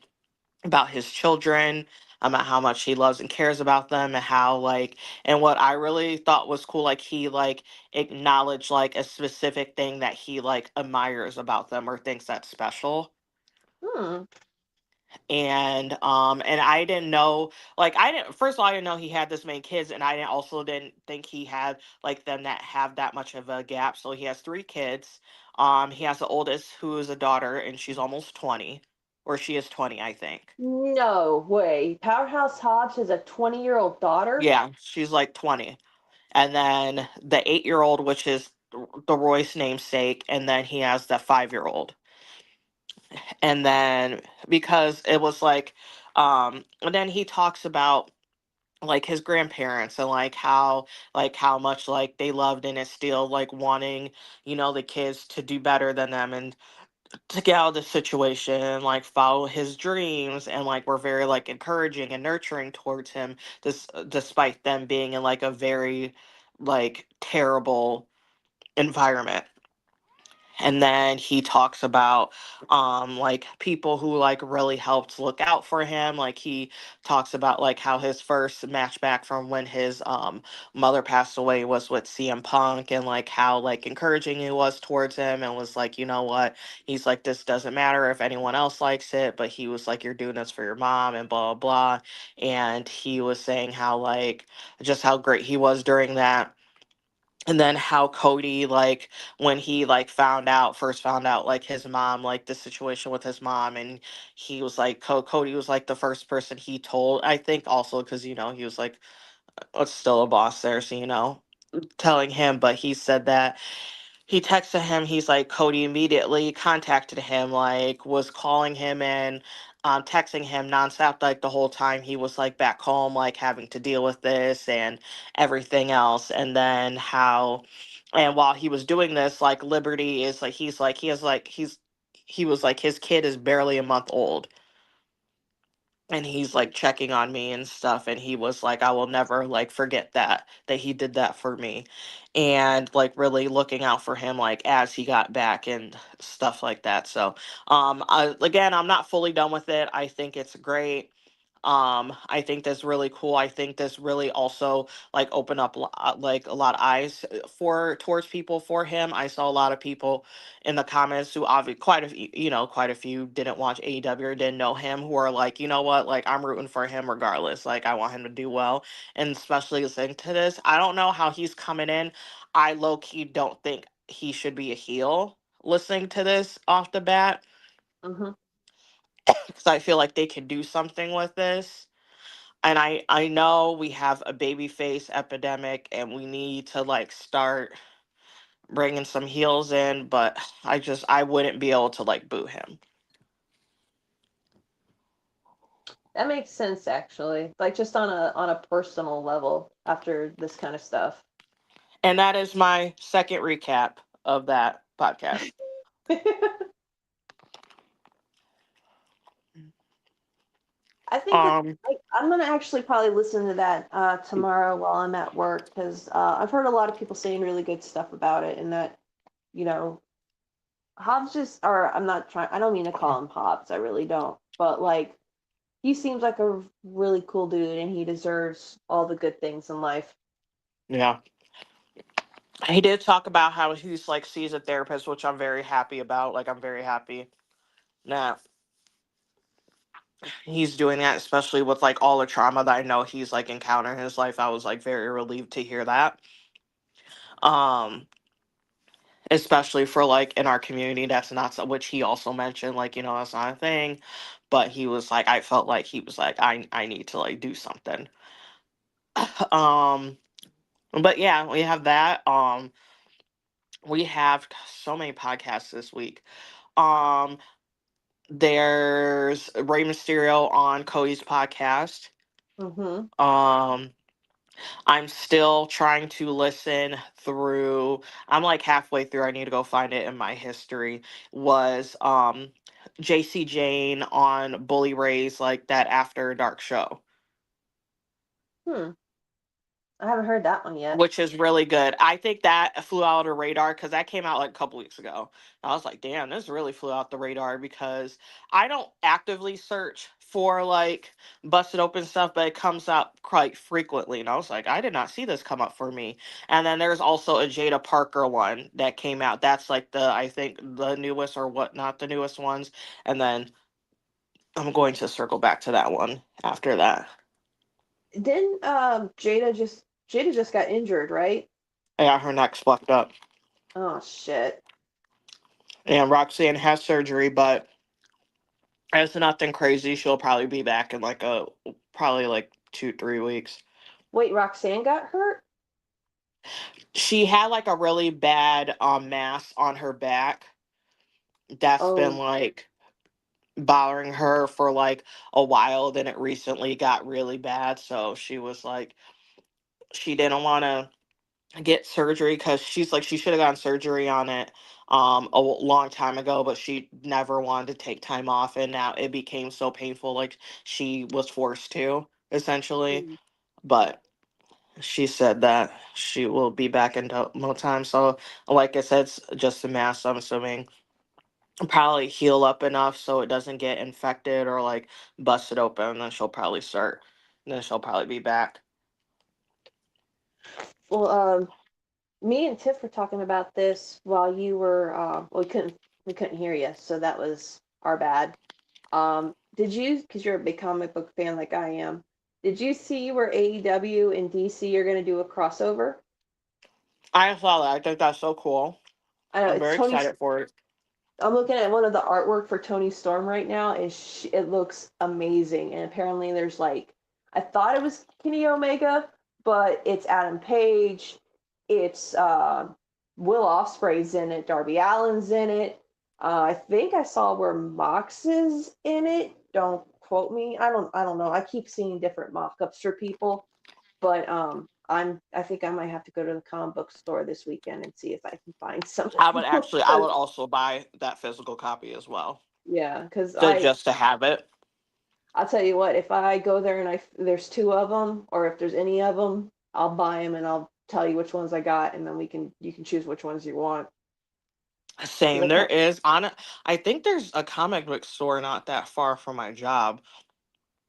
about his children, about how much he loves and cares about them, and how like, and what I really thought was cool, like he like acknowledged like a specific thing that he like admires about them or thinks that's special. Hmm. And I didn't know, like I didn't, first of all, I didn't know he had this many kids, and I didn't think he had like them that have that much of a gap. So he has three kids. He has the oldest, who is a daughter, and she's almost 20, or she is 20, I think. No way. Powerhouse Hobbs has a 20-year-old daughter? Yeah, she's like 20. And then the 8-year old, which is the Royce namesake, and then he has the 5-year old. And then because it was like, and then he talks about like his grandparents and like how much like they loved and instilled like wanting, you know, the kids to do better than them and to get out of the situation and like follow his dreams, and like we're very like encouraging and nurturing towards him, despite them being in like a very like terrible environment. And then he talks about like people who like really helped look out for him. Like he talks about like how his first match back from when his mother passed away was with CM Punk, and like how like encouraging he was towards him, and was like, you know what, he's like, this doesn't matter if anyone else likes it, but he was like, you're doing this for your mom and blah blah blah. And he was saying how like just how great he was during that. And then how Cody, like when he like first found out like his mom, like the situation with his mom, and he was like Cody was like the first person he told, I think, also because, you know, he was like still a boss there, so, you know, telling him. But he said that he texted him, he's like, Cody immediately contacted him, like was calling him and texting him nonstop, like the whole time he was like back home, like having to deal with this and everything else. And then how, and while he was doing this, like Liberty is like, he was like, his kid is barely a month old, and he's like checking on me and stuff, and he was like, I will never like forget that he did that for me, and like really looking out for him like as he got back and stuff like that. So again, I'm not fully done with it. I think it's great. I think that's really cool. I think this really also like opened up like a lot of eyes for towards people for him. I saw a lot of people in the comments who obviously quite a few, quite a few didn't watch AEW or didn't know him, who are like, you know what, like I'm rooting for him regardless. Like I want him to do well, and especially listening to this, I don't know how he's coming in. I low key don't think he should be a heel. Listening to this off the bat, Hmm. because I feel like they could do something with this. And I know we have a babyface epidemic and we need to like start bringing some heels in, but I wouldn't be able to like boo him. That makes sense, actually. Like just on a personal level after this kind of stuff. And that is my second recap of that podcast. I think that Um I'm gonna actually probably listen to that tomorrow while I'm at work because I've heard a lot of people saying really good stuff about it, and that you know Hobbs just, or I'm not trying, I don't mean to call him Hobbs, I really don't, but like he seems like a really cool dude, and he deserves all the good things in life. yeah. He did talk about how he's like sees a therapist, which I'm very happy about. Like I'm very happy that he's doing that, especially with like all the trauma that I know he's like encountered in his life. I was like very relieved to hear that. Um, Especially for like in our community, that's not which he also mentioned, like, that's not a thing. But he was like, I felt like he was like, I need to like do something. um, but yeah, we have that. We have so many podcasts this week. Um, there's Rey Mysterio on Cody's podcast. Mm-hmm. Um, I'm still trying to listen through. I'm like halfway through. I need to go find it in my history. Was JC Jane on Bully Ray's like that After Dark show, Hmm. I haven't heard that one yet. which is really good. I think that flew out the radar because that came out like a couple weeks ago. I was like, damn, this really flew out the radar because I don't actively search for like busted open stuff, but it comes up quite frequently. And I was like, I did not see this come up for me. And then there's also a Jada Parker one that came out. That's like I think the newest or what, not the newest ones. And then I'm going to circle back to that one after that. Didn't Jada just got injured, right? Yeah, her neck's fucked up. Oh shit. And Roxanne has surgery, but it's nothing crazy. She'll probably be back in like probably like 2-3 weeks. Wait, Roxanne got hurt? She had like a really bad mass on her back that's been Oh. like bothering her for like a while. Then it recently got really bad, so she was like she didn't want to get surgery because she's like she should have gotten surgery on it a long time ago, but she never wanted to take time off, and now it became so painful like she was forced to essentially. Mm. But she said that she will be back in no time. So like I said, it's just a mass, I'm assuming probably heal up enough so it doesn't get infected or like busted open, and then she'll probably be back. Well, me and Tiff were talking about this while you were well, we couldn't hear you, so that was our bad. Did you, because you're a big comic book fan like I am, did you see where AEW and DC are going to do a crossover? I saw that. I think that's so cool. I know I'm it's very Tony. excited for it. I'm looking at one of the artwork for Tony Storm right now, and it looks amazing. And apparently, there's like, I thought it was Kenny Omega, but it's Adam Page, it's Will Ospreay's in it, Darby Allin's in it. I think I saw where Mox is in it. Don't quote me. I don't know. I keep seeing different mock-ups for people, but I think I might have to go to the comic book store this weekend and see if I can find something. I would also buy that physical copy as well, Yeah, because just to have it. I'll tell you what, if I go there and there's two of them, or if there's any of them, I'll buy them and I'll tell you which ones I got, and then you can choose which ones you want. Same. 'Cause There is on it. I think there's a comic book store not that far from my job.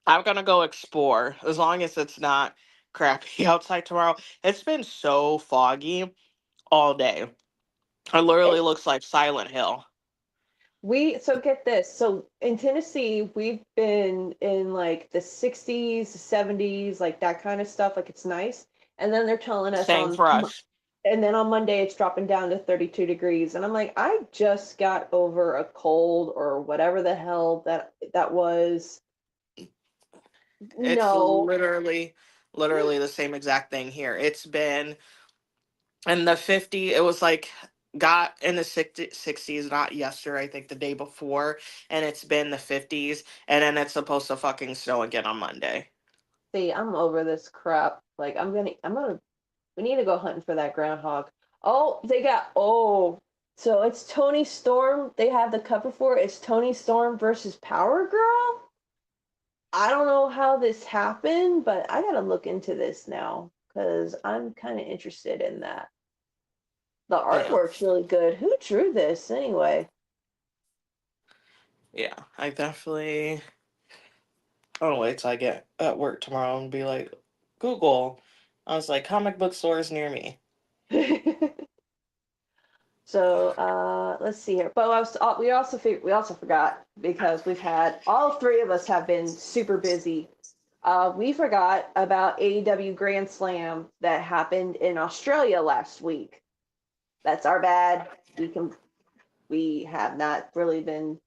I'm gonna go explore as long as it's not crappy outside tomorrow. It's been so foggy all day. It literally It, looks like Silent Hill. so get this. So in Tennessee, we've been in like the 60s, 70s, like that kind of stuff. Like it's nice. And then they're telling us Same for us. and then on Monday it's dropping down to 32 degrees. And I'm like, I just got over a cold or whatever the hell that was. It's No. literally the same exact thing here. It's been in the 50, it was like got in the 60s not yesterday, I think the day before, and it's been the 50s, and then it's supposed to fucking snow again on Monday. See, I'm over this crap. Like we need to go hunting for that groundhog. Oh, so it's Tony Storm. They have the cover for it. It's Tony Storm versus Power Girl. I don't know how this happened, but I gotta look into this now because I'm kind of interested in that. The Yeah. artwork's really good. Who drew this anyway? Yeah, I definitely. I'm gonna wait till I get at work tomorrow and be like, Google. I was like, comic book stores near me. So let's see here. But we also forgot because we've had all three of us have been super busy. We forgot about AEW Grand Slam that happened in Australia last week. That's our bad. We have not really been.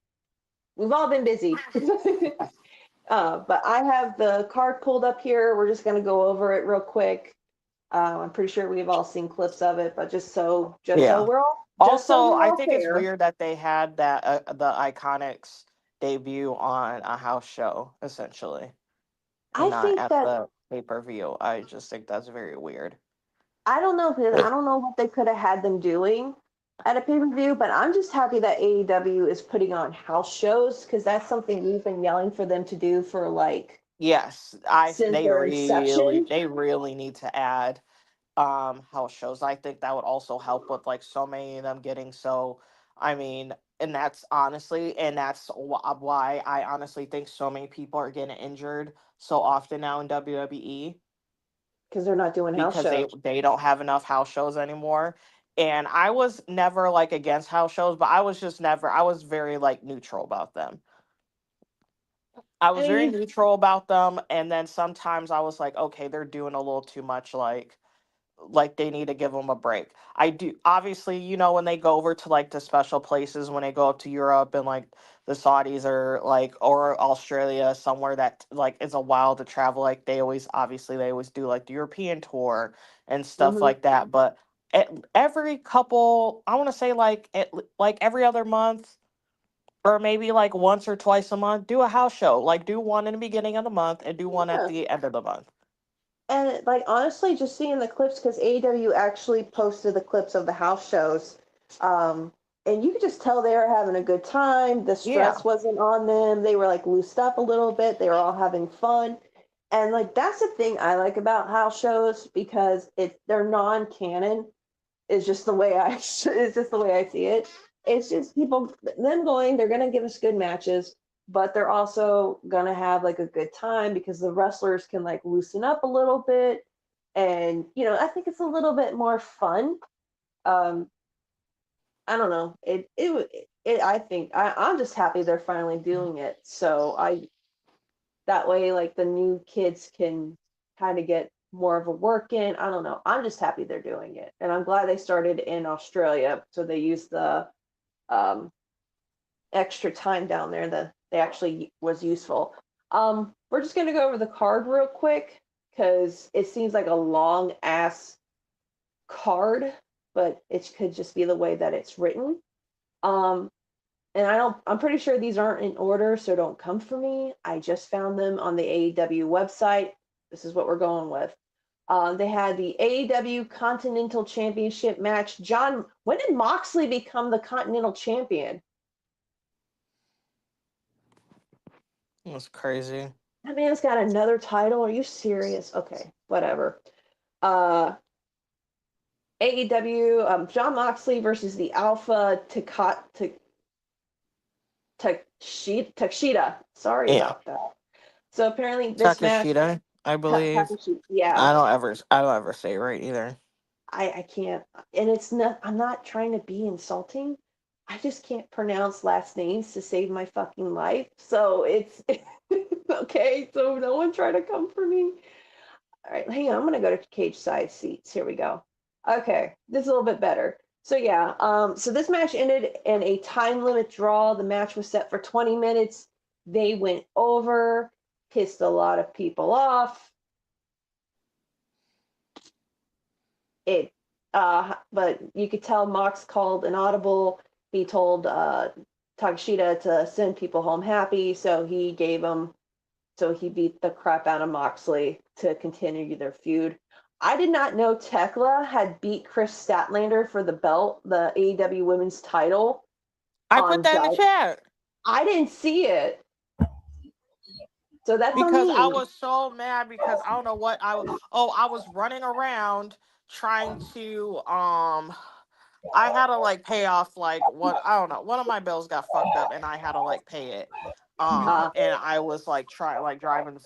We've all been busy. But I have the card pulled up here. We're just gonna go over it real quick. I'm pretty sure we've all seen clips of it, but just so Yeah. we're all Also, I think it's fair. weird that they had that the Iconics debut on a house show, essentially, and I not think at that the pay-per-view. I just think that's very weird. I don't know because I don't know what they could have had them doing at a pay-per-view, but I'm just happy that AEW is putting on house shows because that's something we've been yelling for them to do for like Yes, since their inception. they really need to add house shows. I think that would also help with like so many of them getting so, I mean, and that's honestly, and that's why I honestly think so many people are getting injured so often now in WWE, Because they're not doing house because shows. they don't have enough house shows anymore. And I was never like against house shows, but I was very like neutral about them. I I was mean, very you neutral about them, and then sometimes I was like, okay, they're doing a little too much, like they need to give them a break. I do, obviously, when they go over to like the special places, when they go up to Europe and like the Saudis or Australia, somewhere that like is a while to travel, like they always do like the European tour and stuff mhm. like that. But every couple, I want to say like every other month, or maybe like once or twice a month, do a house show. Like do one in the beginning of the month and do one at Yeah. the end of the month. And like honestly, just seeing the clips because AEW actually posted the clips of the house shows, and you could just tell they were having a good time. The Yeah. stress wasn't on them. They were like loosed up a little bit. They were all having fun, and like that's the thing I like about house shows because they're non-canon. Is just the way I it's just the way I see it. It's just people them going. They're gonna give us good matches, but they're also gonna have like a good time because the wrestlers can like loosen up a little bit, and I think it's a little bit more fun. Um, I don't know. I think I'm just happy they're finally doing it. So that way like the new kids can kind of get more of a work in. I don't know. I'm just happy they're doing it. And I'm glad they started in Australia. So they used the um, extra time down there that they actually was useful. We're just going to go over the card real quick because it seems like a long ass card, but it could just be the way that it's written. Um, and I'm pretty sure these aren't in order, so don't come for me. I just found them on the AEW website. This is what we're going with. They had the AEW Continental Championship match. John, when did Moxley become the Continental Champion? That's crazy. That man's got another title. Are you serious? Okay, whatever. Uh, AEW, John Moxley versus the Alpha Takeshita. Sorry Yeah. about that. So apparently this match, Takashita, I believe. yeah, I don't ever say it right either. I can't, and it's not. I'm not trying to be insulting. I just can't pronounce last names to save my fucking life. So it's okay. So no one try to come for me. All right, hang on. I'm gonna go to cage side seats. Here we go. Okay, this is a little bit better. So yeah, so this match ended in a time limit draw. The match was set for 20 minutes. They went over, pissed a lot of people off. But you could tell Mox called an audible. He told Takashita to send people home happy, so he beat the crap out of Moxley to continue their feud. I did not know Tekla had beat Chris Statlander for the belt, the AEW Women's title. I put that in the chat. I didn't see it. So that's because on I me. was so mad because I don't know what I was running around trying to I had to like pay off like one I don't know, one of my bills got fucked up and I had to like pay it. And I was like driving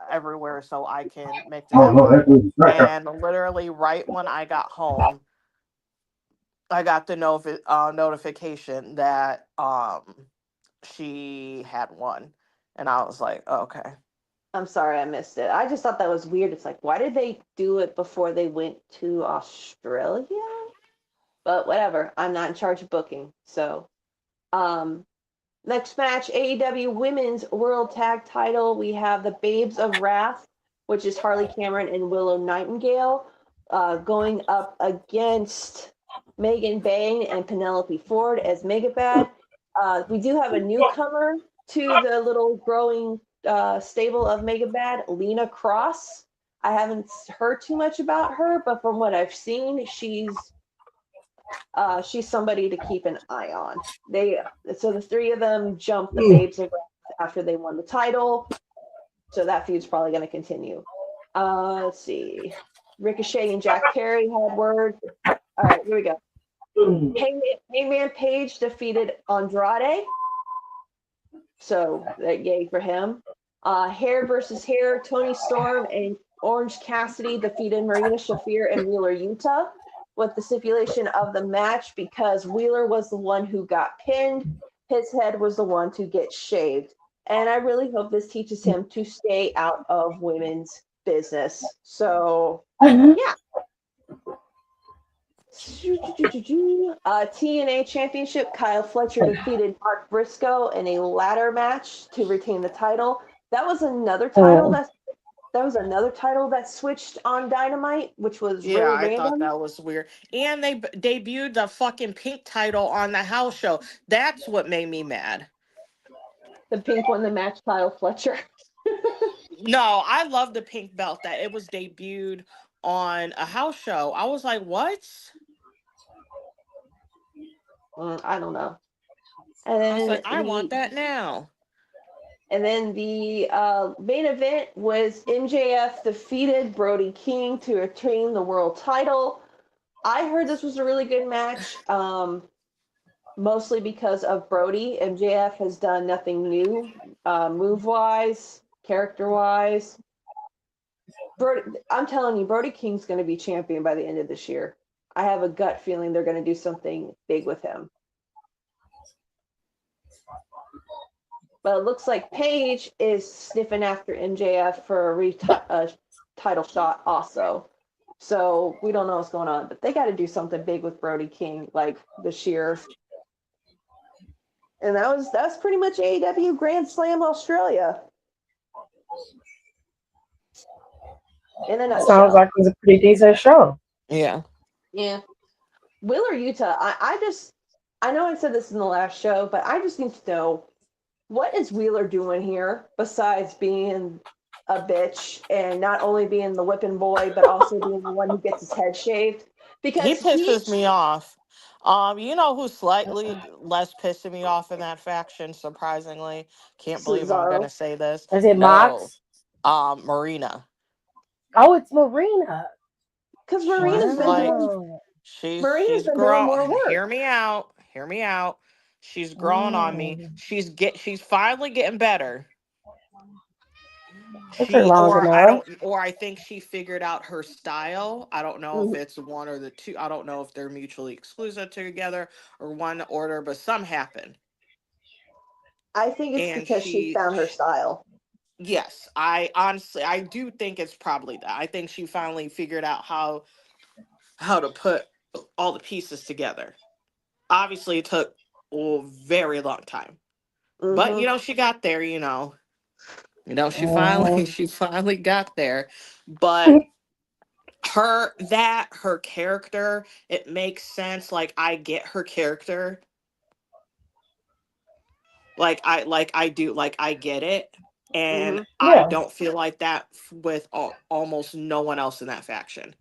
everywhere so I can make this happen. And literally right when I got home, I got the notification that she had won. And I was like, oh, okay. I'm sorry I missed it. I just thought that was weird. It's like, why did they do it before they went to Australia? But whatever. I'm not in charge of booking. So, next match, AEW Women's World Tag Title. We have the Babes of Wrath, which is Harley Cameron and Willow Nightingale, going up against Megan Bayne and Penelope Ford as Megabad. We do have a newcomer to the little growing stable of Megabad, Lena Cross. I haven't heard too much about her, but from what I've seen, she's somebody to keep an eye on. So the three of them jumped the Babes of Wrath after they won the title. So that feud's probably going to continue. Let's see. Ricochet and Jack Perry had words. All right, here we go. Hangman Page defeated Andrade. So yay for him. Hair versus hair. Tony Storm and Orange Cassidy defeated Marina Shafir and Wheeler Yuta with the stipulation of the match because Wheeler was the one who got pinned. His head was the one to get shaved. And I really hope this teaches him to stay out of women's business. So, yeah. TNA Championship, Kyle Fletcher defeated Mark Briscoe in a ladder match to retain the title. That was another title that switched on Dynamite, which was really random. Thought that was weird. And they debuted the fucking pink title on the house show. That's what made me mad. The pink won the match, Kyle Fletcher. No, I love the pink belt that it was debuted on a house show. I was like, what? I don't know. And then I was like, I want that now. And then the main event was MJF defeated Brody King to retain the world title. I heard this was a really good match, mostly because of Brody. MJF has done nothing new, move-wise, character-wise. I'm telling you, Brody King's going to be champion by the end of this year. I have a gut feeling they're going to do something big with him. But it looks like Paige is sniffing after MJF for a title shot also. So we don't know what's going on. But they got to do something big with Brody King like this year. And that's pretty much AEW Grand Slam Australia. In a nutshell. Sounds like it was a pretty decent show. Yeah. Yeah. Wheeler Yuta, I know I said this in the last show, but I just need to know, what is Wheeler doing here besides being a bitch and not only being the whipping boy, but also being the one who gets his head shaved? Because he pisses me off. You know who's slightly less pissing me off in that faction, surprisingly? Can't believe Cesaro. I'm gonna say this. Is it Mox? Marina. Oh, it's Marina. Because Marina's been she's growing. Hear me out. She's growing on me. She's finally getting better. Took her long enough. or I think she figured out her style. I don't know if Mhm. it's one or the two. I don't know if they're mutually exclusive together or one order, but some happened. I think it's And because she found her style. yes, I do think it's probably that. I think she finally figured out how to put all the pieces together. Obviously, it took a very long time, but Hmm she got there. She finally Mhm. she finally got there. But her character, it makes sense. Like I get her character. I do, like I get it, and hmm I Yeah. don't feel like that with almost no one else in that faction.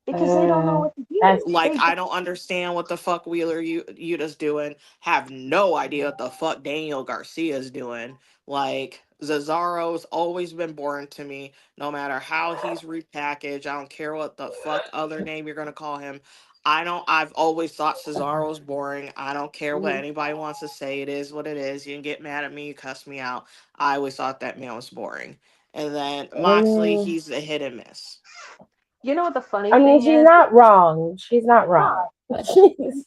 Because they don't know Mm, what to that's do. Like They I don't understand what the fuck Wheeler Yuta's doing. Have no idea what the fuck Daniel Garcia's doing. Like Cesaro's always been boring to me. No matter how he's repackaged, I don't care what the fuck other name you're gonna call him. I've always thought Cesaro's boring. I don't care what mhm. anybody wants to say. It is what it is. You can get mad at me, you cuss me out. I always thought that man was boring. And then Moxley, mm, he's a hit and miss. You know what the funny I mean, thing she's is? not wrong. She's not wrong. She's,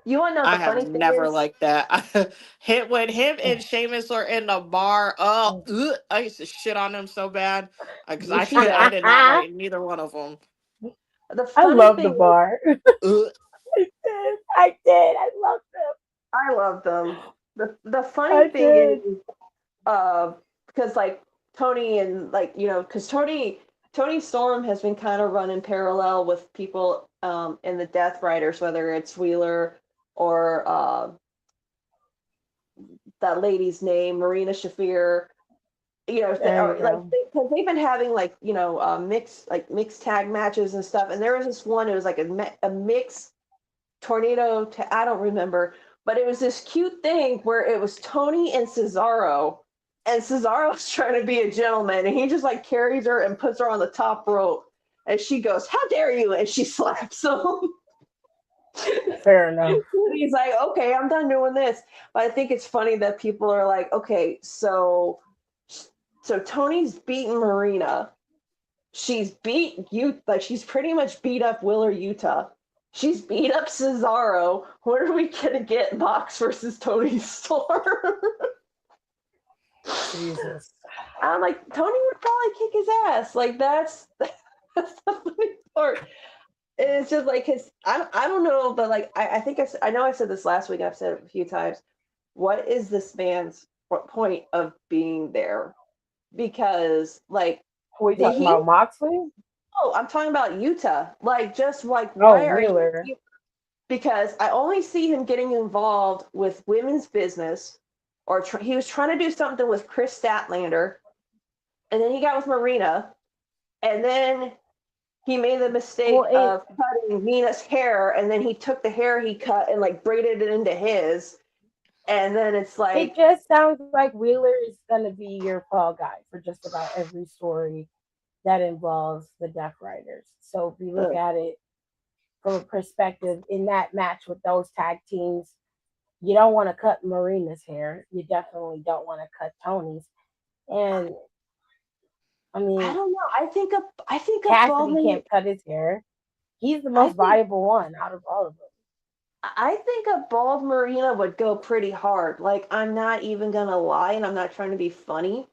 You want to know what I the have funny thing never is? liked that. Hit when him and Sheamus are in the bar. Oh, ugh, I used to shit on them so bad because You I should. did not like neither one of them. The I funny love the thing is, bar. Ugh. I did. I love them. I love them. The funny I thing did. is, because like Tony and like because Tony Storm has been kind of running parallel with people in the Death Riders, whether it's Wheeler or that lady's name, Marina Shafir. There Or you like go. because they've been having like mixed tag matches and stuff, and there was this one. It was like a mixed I don't remember, but it was this cute thing where it was Tony and Cesaro, and Cesaro's trying to be a gentleman, and he just like carries her and puts her on the top rope, and she goes, "How dare you!" and she slaps him. Fair enough. He's like, "Okay, I'm done doing this." But I think it's funny that people are like, "Okay, so Tony's beaten Marina. She's beat you, like she's pretty much beat up Willer Utah. She's beat up Cesaro. Where are we gonna get Mox versus Tony Storm?" Jesus. I'm like, Tony would probably kick his ass. Like that's the funny part. And it's just like his. I don't know, but like I think I know I said this last week. I've said it a few times. What is this man's point of being there? Because like Who are you did talking he about? Moxley? Oh, I'm talking about Utah. Like, just like, Oh, why are you Wheeler. here? Because I only see him getting involved with women's business, or he was trying to do something with Chris Statlander, and then he got with Marina, and then he made the Well, mistake it of cutting Nina's hair, and then he took the hair he cut and like braided it into his, and then it's it like, just sounds like Wheeler is gonna be your fall guy for just about every story that involves the Death Riders. So if you look ugh. at it from a perspective in that match with those tag teams, you don't want to cut Marina's hair. You definitely don't want to cut Tony's. And I I mean, don't know. I think a Cassidy balding. can't cut his hair. He's the I most think viable one out of all of them. I think a bald Marina would go pretty hard. Like, I'm not even gonna lie, and I'm not trying to be funny,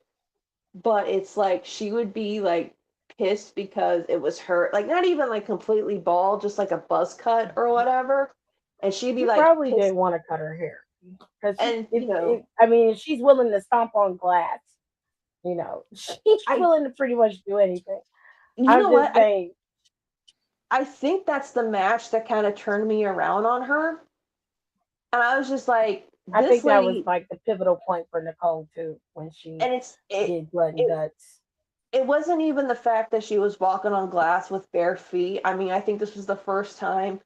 but it's like she would be like pissed because it was her, like not even like completely bald, just like a buzz cut or whatever. And she'd be She like probably pissed. didn't want to cut her hair because And I mean, if she's willing to stomp on glass, she's I, willing to pretty much do anything. you I'm know what? just saying, I think that's the match that kind of turned me around on her. And I was just like, I this think that was lady, like the pivotal point for Nicole too when she and did Blood and it Guts. it wasn't even the fact that she was walking on glass with bare feet. I mean, I think this was the first time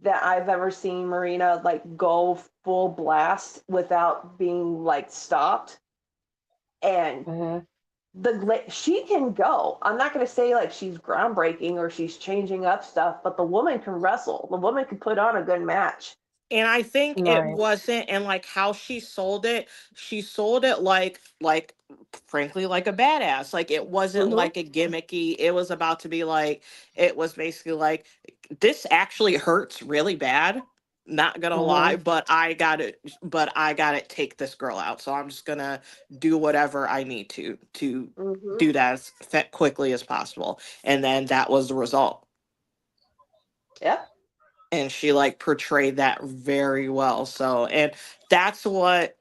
that I've ever seen Marina like go full blast without being like stopped. And Mhm. she can go. I'm not going to say like she's groundbreaking or she's changing up stuff, but the woman can wrestle. The woman can put on a good match. And I think it Right. wasn't, and like how she sold it like frankly like a badass. Like it wasn't Mhm. like a gimmicky. It was about to be like, it was basically like, this actually hurts really bad. Not gonna lie, Mhm. but I gotta take this girl out. So I'm just gonna do whatever I need to Mhm. do that as quickly as possible. And then that was the result. Yep. And she like portrayed that very well. So, and that's what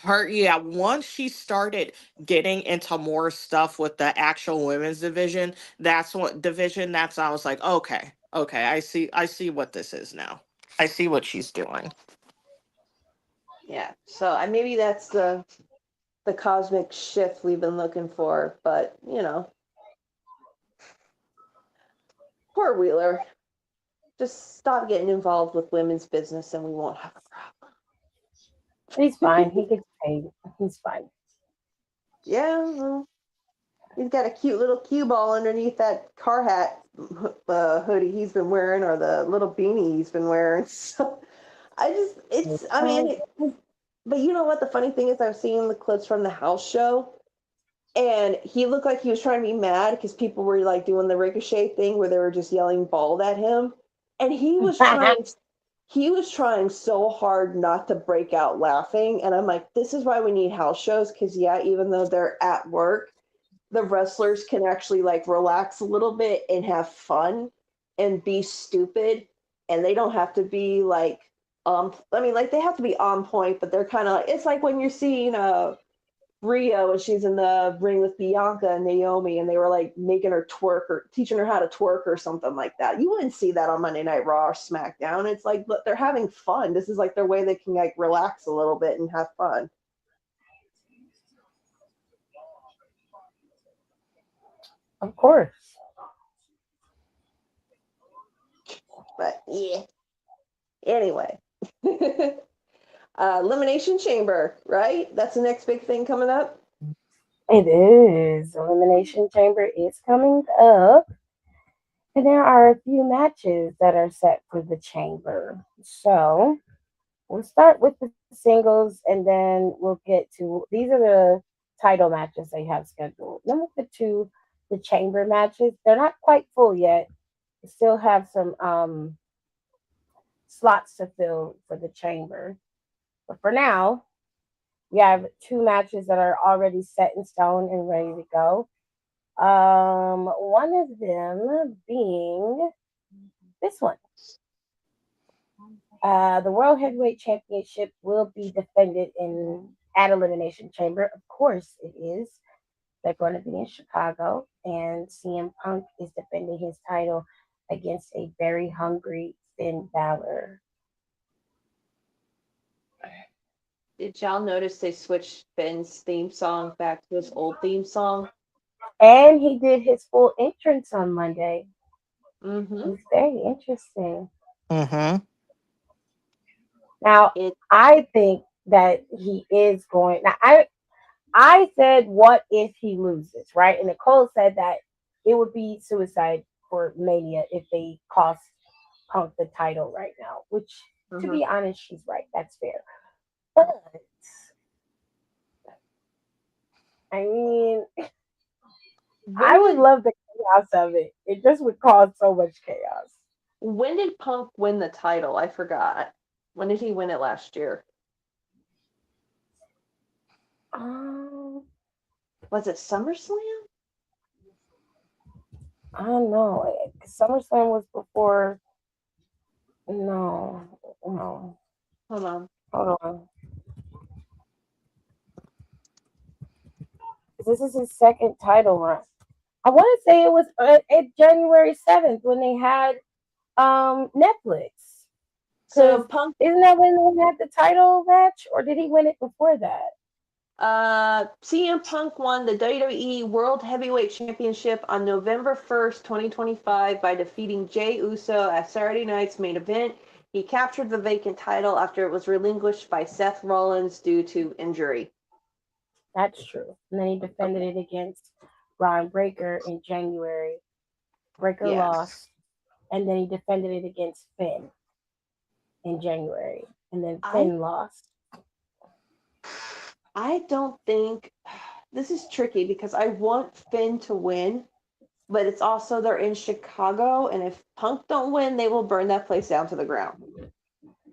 her, yeah, once she started getting into more stuff with the actual women's division, that's I was like, okay, okay, I see what this is now. I see what she's doing. Yeah. So maybe that's the cosmic shift we've been looking for, but poor Wheeler. Just stop getting involved with women's business and we won't have a He's fine. problem. He gets paid. He's fine. Yeah, well, he's got a cute little cue ball underneath that car hat hoodie he's been wearing, or the little beanie he's been wearing. So I mean, but you know what? The funny thing is, I was seeing the clips from the house show, and he looked like he was trying to be mad because people were like doing the ricochet thing where they were just yelling bald at him, and he was trying so hard not to break out laughing. And I'm like, this is why we need house shows, because yeah, even though they're at work, the wrestlers can actually like relax a little bit and have fun and be stupid, and they don't have to be like I mean, like, they have to be on point, but they're kind of like, it's like when you're seeing Rio and she's in the ring with Bianca and Naomi, and they were like making her twerk or teaching her how to twerk or something like that. You wouldn't see that on Monday Night Raw or SmackDown. It's like, but they're having fun. This is like their way they can like relax a little bit and have fun. Of course. But yeah. Anyway. Elimination Chamber, right? That's the next big thing coming up. It is. Elimination Chamber is coming up. And there are a few matches that are set for the chamber. So we'll start with the singles and then we'll get to these are the title matches they have scheduled. Then we'll get to the chamber matches. They're not quite full yet. We still have some slots to fill for the chamber. But for now, we have two matches that are already set in stone and ready to go. One of them being this one. The World Heavyweight Championship will be defended in at Elimination Chamber. Of course, it is. They're going to be in Chicago, and CM Punk is defending his title against a very hungry Finn Balor. Did y'all notice they switched Finn's theme song back to his old theme song? And he did his full entrance on Monday. Mm-hmm. It's very interesting. Mm-hmm. Now, It I think that he is going. Now, I said, what if he loses, right? And Nicole said that it would be suicide for Mania if they cost Punk the title right now, which, to mhm. be honest, she's right. That's fair. But, I mean, I When would did love the chaos of it. It just would cause so much chaos. when did Punk win the title? I forgot. When did he win it last year? Um, Was it SummerSlam? I don't know. SummerSlam was before. No, no. Hold on. Hold on. This is his second title run. I want to say it was at January 7th when they had Netflix. So Because Punk, isn't that when they had the title match, or did he win it before that? CM Punk won the WWE World Heavyweight Championship on November 1st, 2025 by defeating Jey Uso at Saturday night's main event. He captured the vacant title after it was relinquished by Seth Rollins due to injury. That's true. And then he defended it against Ron Breaker in January. Breaker Yes. lost, and then he defended it against Finn in January, and then I Finn lost. I don't think this is tricky because I want Finn to win, but it's also they're in Chicago, and if Punk don't win, they will burn that place down to the ground.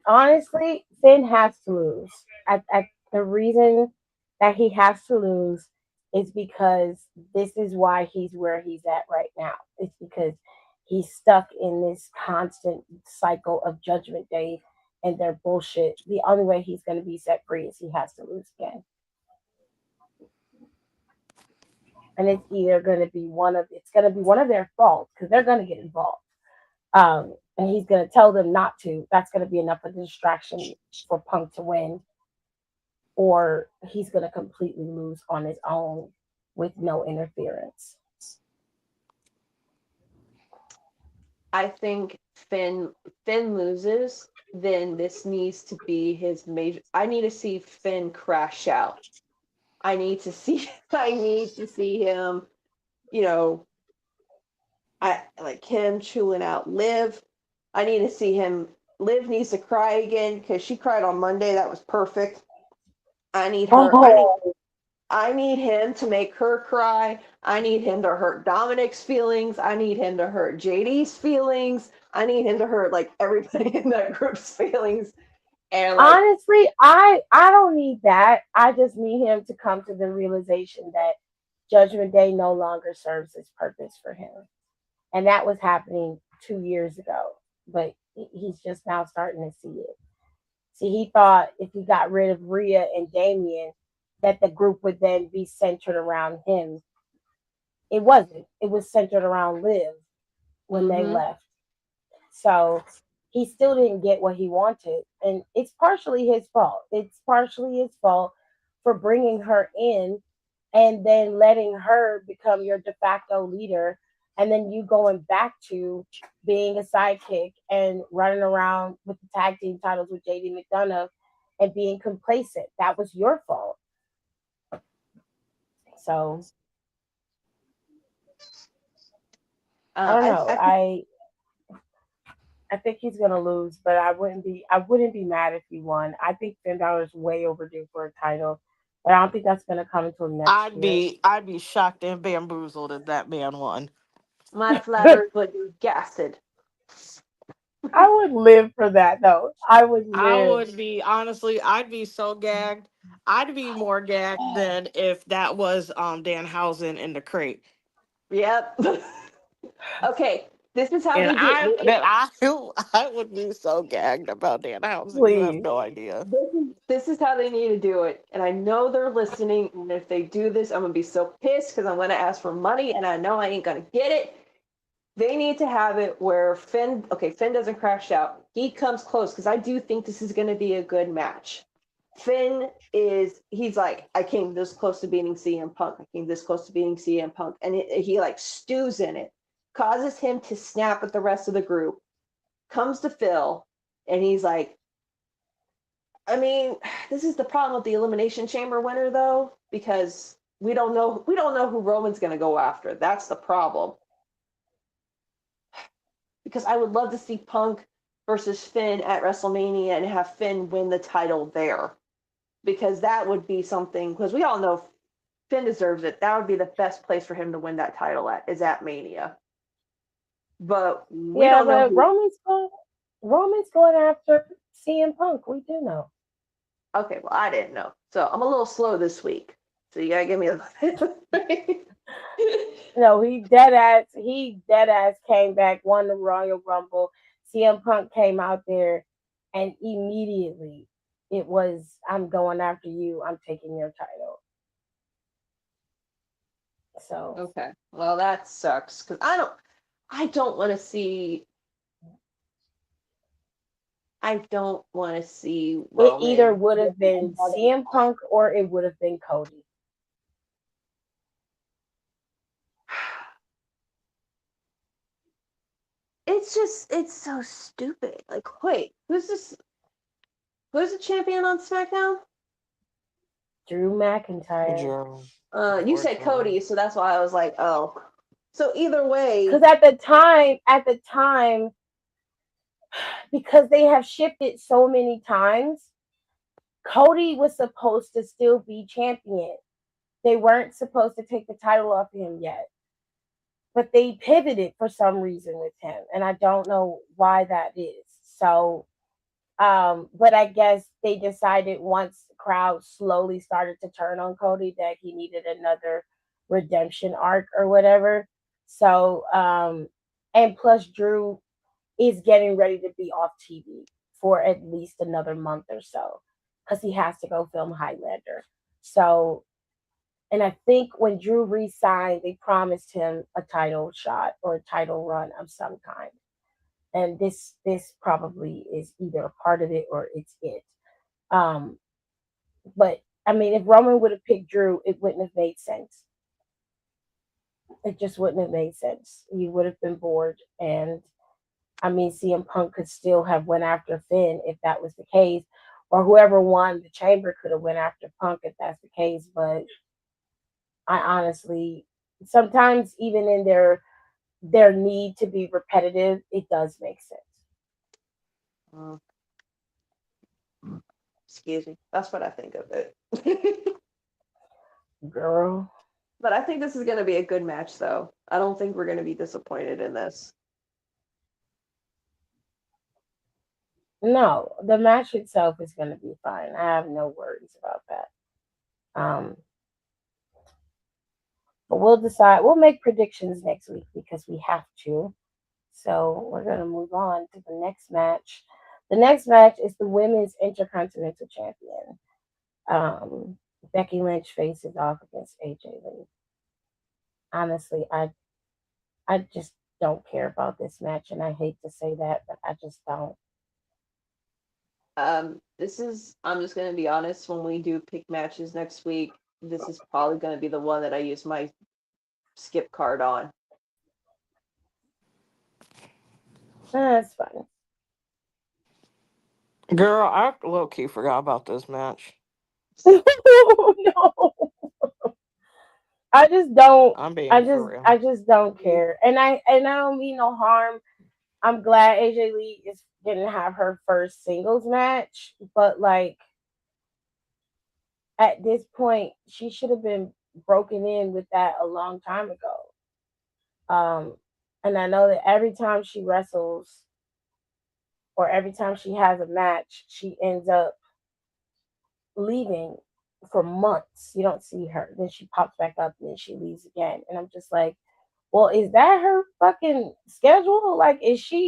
Honestly, Finn has to lose. The reason that he has to lose is because this is why he's where he's at right now. It's because he's stuck in this constant cycle of Judgment Day and their bullshit. The only way he's going to be set free is he has to lose again. And it's going to be one of their faults because they're going to get involved. And he's going to tell them not to. That's going to be enough of a distraction for Punk to win, or he's going to completely lose on his own with no interference. I think Finn loses, then this needs to be his major. I need to see Finn crash out. I need to see him, you know, I like him chewing out Liv. I need to see him. Liv needs to cry again because she cried on Monday. That was perfect. I need her. I need him to make her cry. I need him to hurt Dominic's feelings. I need him to hurt JD's feelings. I need him to hurt like everybody in that group's feelings. And like, honestly, I don't need that. I just need him to come to the realization that Judgment Day no longer serves its purpose for him. And that was happening 2 years ago, but he's just now starting to see it. See, he thought if he got rid of Rhea and Damian, that the group would then be centered around him. It wasn't. It was centered around Liv when they left. So he still didn't get what he wanted. And it's partially his fault. It's partially his fault for bringing her in and then letting her become your de facto leader. And then you going back to being a sidekick and running around with the tag team titles with JD McDonough and being complacent. That was your fault. So I don't know. I think he's gonna lose, but I wouldn't be mad if he won. I think Finn Balor's way overdue for a title, but I don't think that's gonna come until next year. I'd be shocked and bamboozled if that man won. my flatters would be gassed. I would live for that though. I would I live. would be honestly, I'd be so gagged. I'd be more gagged than if that was Danhausen in the crate. Yep. Okay, this is how And they do it. I would be so gagged about Danhausen. You have Please. no idea. This is how they need to do it. And I know they're listening. And if they do this, I'm going to be so pissed because I'm going to ask for money and I know I ain't going to get it. They need to have it where Finn doesn't crash out. He comes close because I do think this is going to be a good match. He's like, I came this close to beating CM Punk. I came this close to beating CM Punk. And he like stews in it, causes him to snap at the rest of the group, comes to Phil, and he's like, I mean, this is the problem with the Elimination Chamber winner, though, because we don't know who Roman's going to go after. That's the problem. Because I would love to see Punk versus Finn at WrestleMania and have Finn win the title there. Because that would be something, because we all know Finn deserves it. That would be the best place for him to win that title is at Mania. But we don't know. Roman's going after CM Punk. We do know. Okay, well, I didn't know. So I'm a little slow this week. So you gotta give me a No, he dead ass came back, won the Royal Rumble. CM Punk came out there and immediately it was, I'm going after you, I'm taking your title. So okay. Well, that sucks because I don't want to see Roman. It either would have been CM Punk or it would have been Cody. It's so stupid. Like, wait, who's this? Who's the champion on SmackDown? Drew McIntyre. You said Cody, so that's why I was like, oh. So either way, because at the time, because they have shifted so many times, Cody was supposed to still be champion. They weren't supposed to take the title off him yet, but they pivoted for some reason with him, and I don't know why that is. So, but I guess they decided once the crowd slowly started to turn on Cody that he needed another redemption arc or whatever. So, and plus Drew is getting ready to be off TV for at least another month or so because he has to go film Highlander. So, and I think when Drew re-signed, they promised him a title shot or a title run of some kind. And this probably is either a part of it or it's it. Um, but I mean, if Roman would have picked Drew, it wouldn't have made sense. It just wouldn't have made sense. He would have been bored, and I mean, CM Punk could still have went after Finn if that was the case, or whoever won the Chamber could have went after Punk if that's the case. But I honestly, sometimes even in their need to be repetitive, it does make sense. Mm. Excuse me. That's what I think of it. Girl. But I think this is going to be a good match, though. I don't think we're going to be disappointed in this. No, the match itself is going to be fine. I have no worries about that. But we'll decide. We'll make predictions next week because we have to. So we're going to move on to the next match. The next match is the Women's Intercontinental Champion. Becky Lynch faces off against AJ Lee. Honestly, I just don't care about this match, and I hate to say that, but I just don't. I'm just going to be honest, when we do pick matches next week, this is probably going to be the one that I use my skip card on. That's fine. Girl, I low-key forgot about this match. No. I just don't. I'm being I for real. just don't care, and I don't mean no harm. I'm glad AJ Lee is gonna have her first singles match, but like at this point, she should have been broken in with that a long time ago. And I know that every time she wrestles or every time she has a match, she ends up leaving for months. You don't see her. Then she pops back up and then she leaves again. And I'm just like, well, is that her fucking schedule? Like,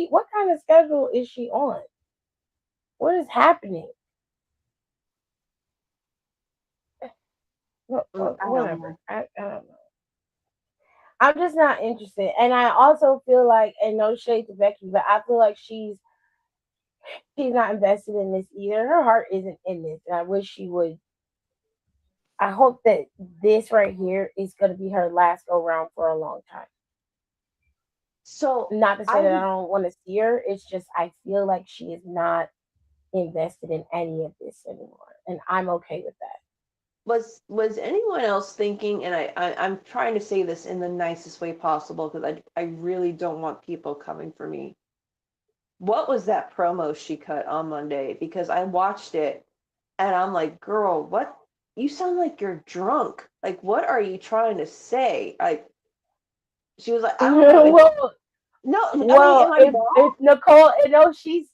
what kind of schedule is she on? What is happening? Whatever. I don't know. I'm just not interested. And I also feel like, and no shade to Becky, but I feel like she's not invested in this either. Her heart isn't in this. And I wish she would. I hope that this right here is going to be her last go round for a long time. So, not to say that I don't want to see her. It's just I feel like she is not invested in any of this anymore. And I'm okay with that. Was anyone else thinking, and I'm trying to say this in the nicest way possible because I really don't want people coming for me. What was that promo she cut on Monday? Because I watched it and I'm like, girl, what? You sound like you're drunk. Like, what are you trying to say? She was like, I don't know. Well, if Nicole, she's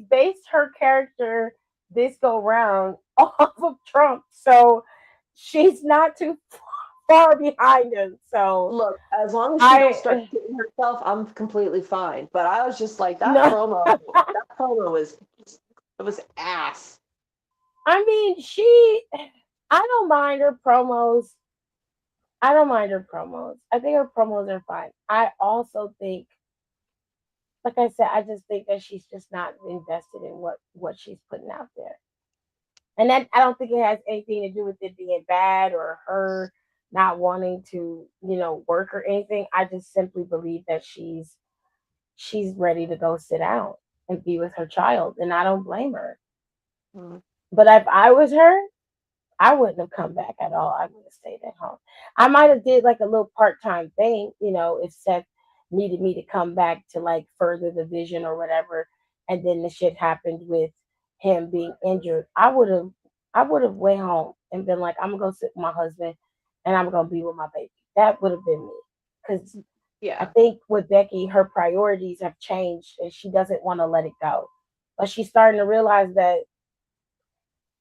based her character this go round off of Trump, so she's not too far behind him. So look, as long as she don't start hitting herself, I'm completely fine. But I was just like, promo was ass. I mean, I don't mind her promos. I think her promos are fine. I also think, like I said, I just think that she's just not invested in what she's putting out there. And that I don't think it has anything to do with it being bad or her not wanting to, work or anything. I just simply believe that she's ready to go sit down and be with her child. And I don't blame her. Mm-hmm. But if I was her, I wouldn't have come back at all. I would have stayed at home. I might have did like a little part-time thing, if Seth needed me to come back to like further the vision or whatever. And then the shit happened with him being injured. I would have I would have went home and been like, I'm gonna go sit with my husband, and I'm gonna be with my baby. That would have been me, because I Yeah. think with Becky, her priorities have changed, and she doesn't want to let it go. But she's starting to realize that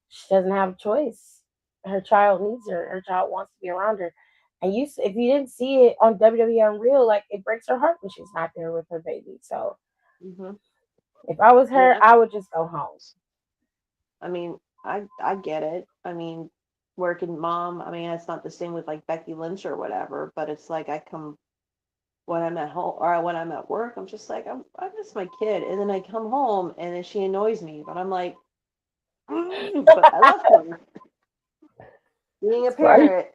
she doesn't have a choice. Her child needs her. Her child wants to be around her. And if you didn't see it on WWE Unreal, like it breaks her heart when she's not there with her baby. So Hmm. if I was her, Yeah. I would just go home. I mean, I get it. I mean, working mom. I mean, it's not the same with like Becky Lynch or whatever. But it's like I come when I'm at home or when I'm at work. I'm just like I miss my kid, and then I come home and then she annoys me. But I'm like, but I love her being a It's funny. parent.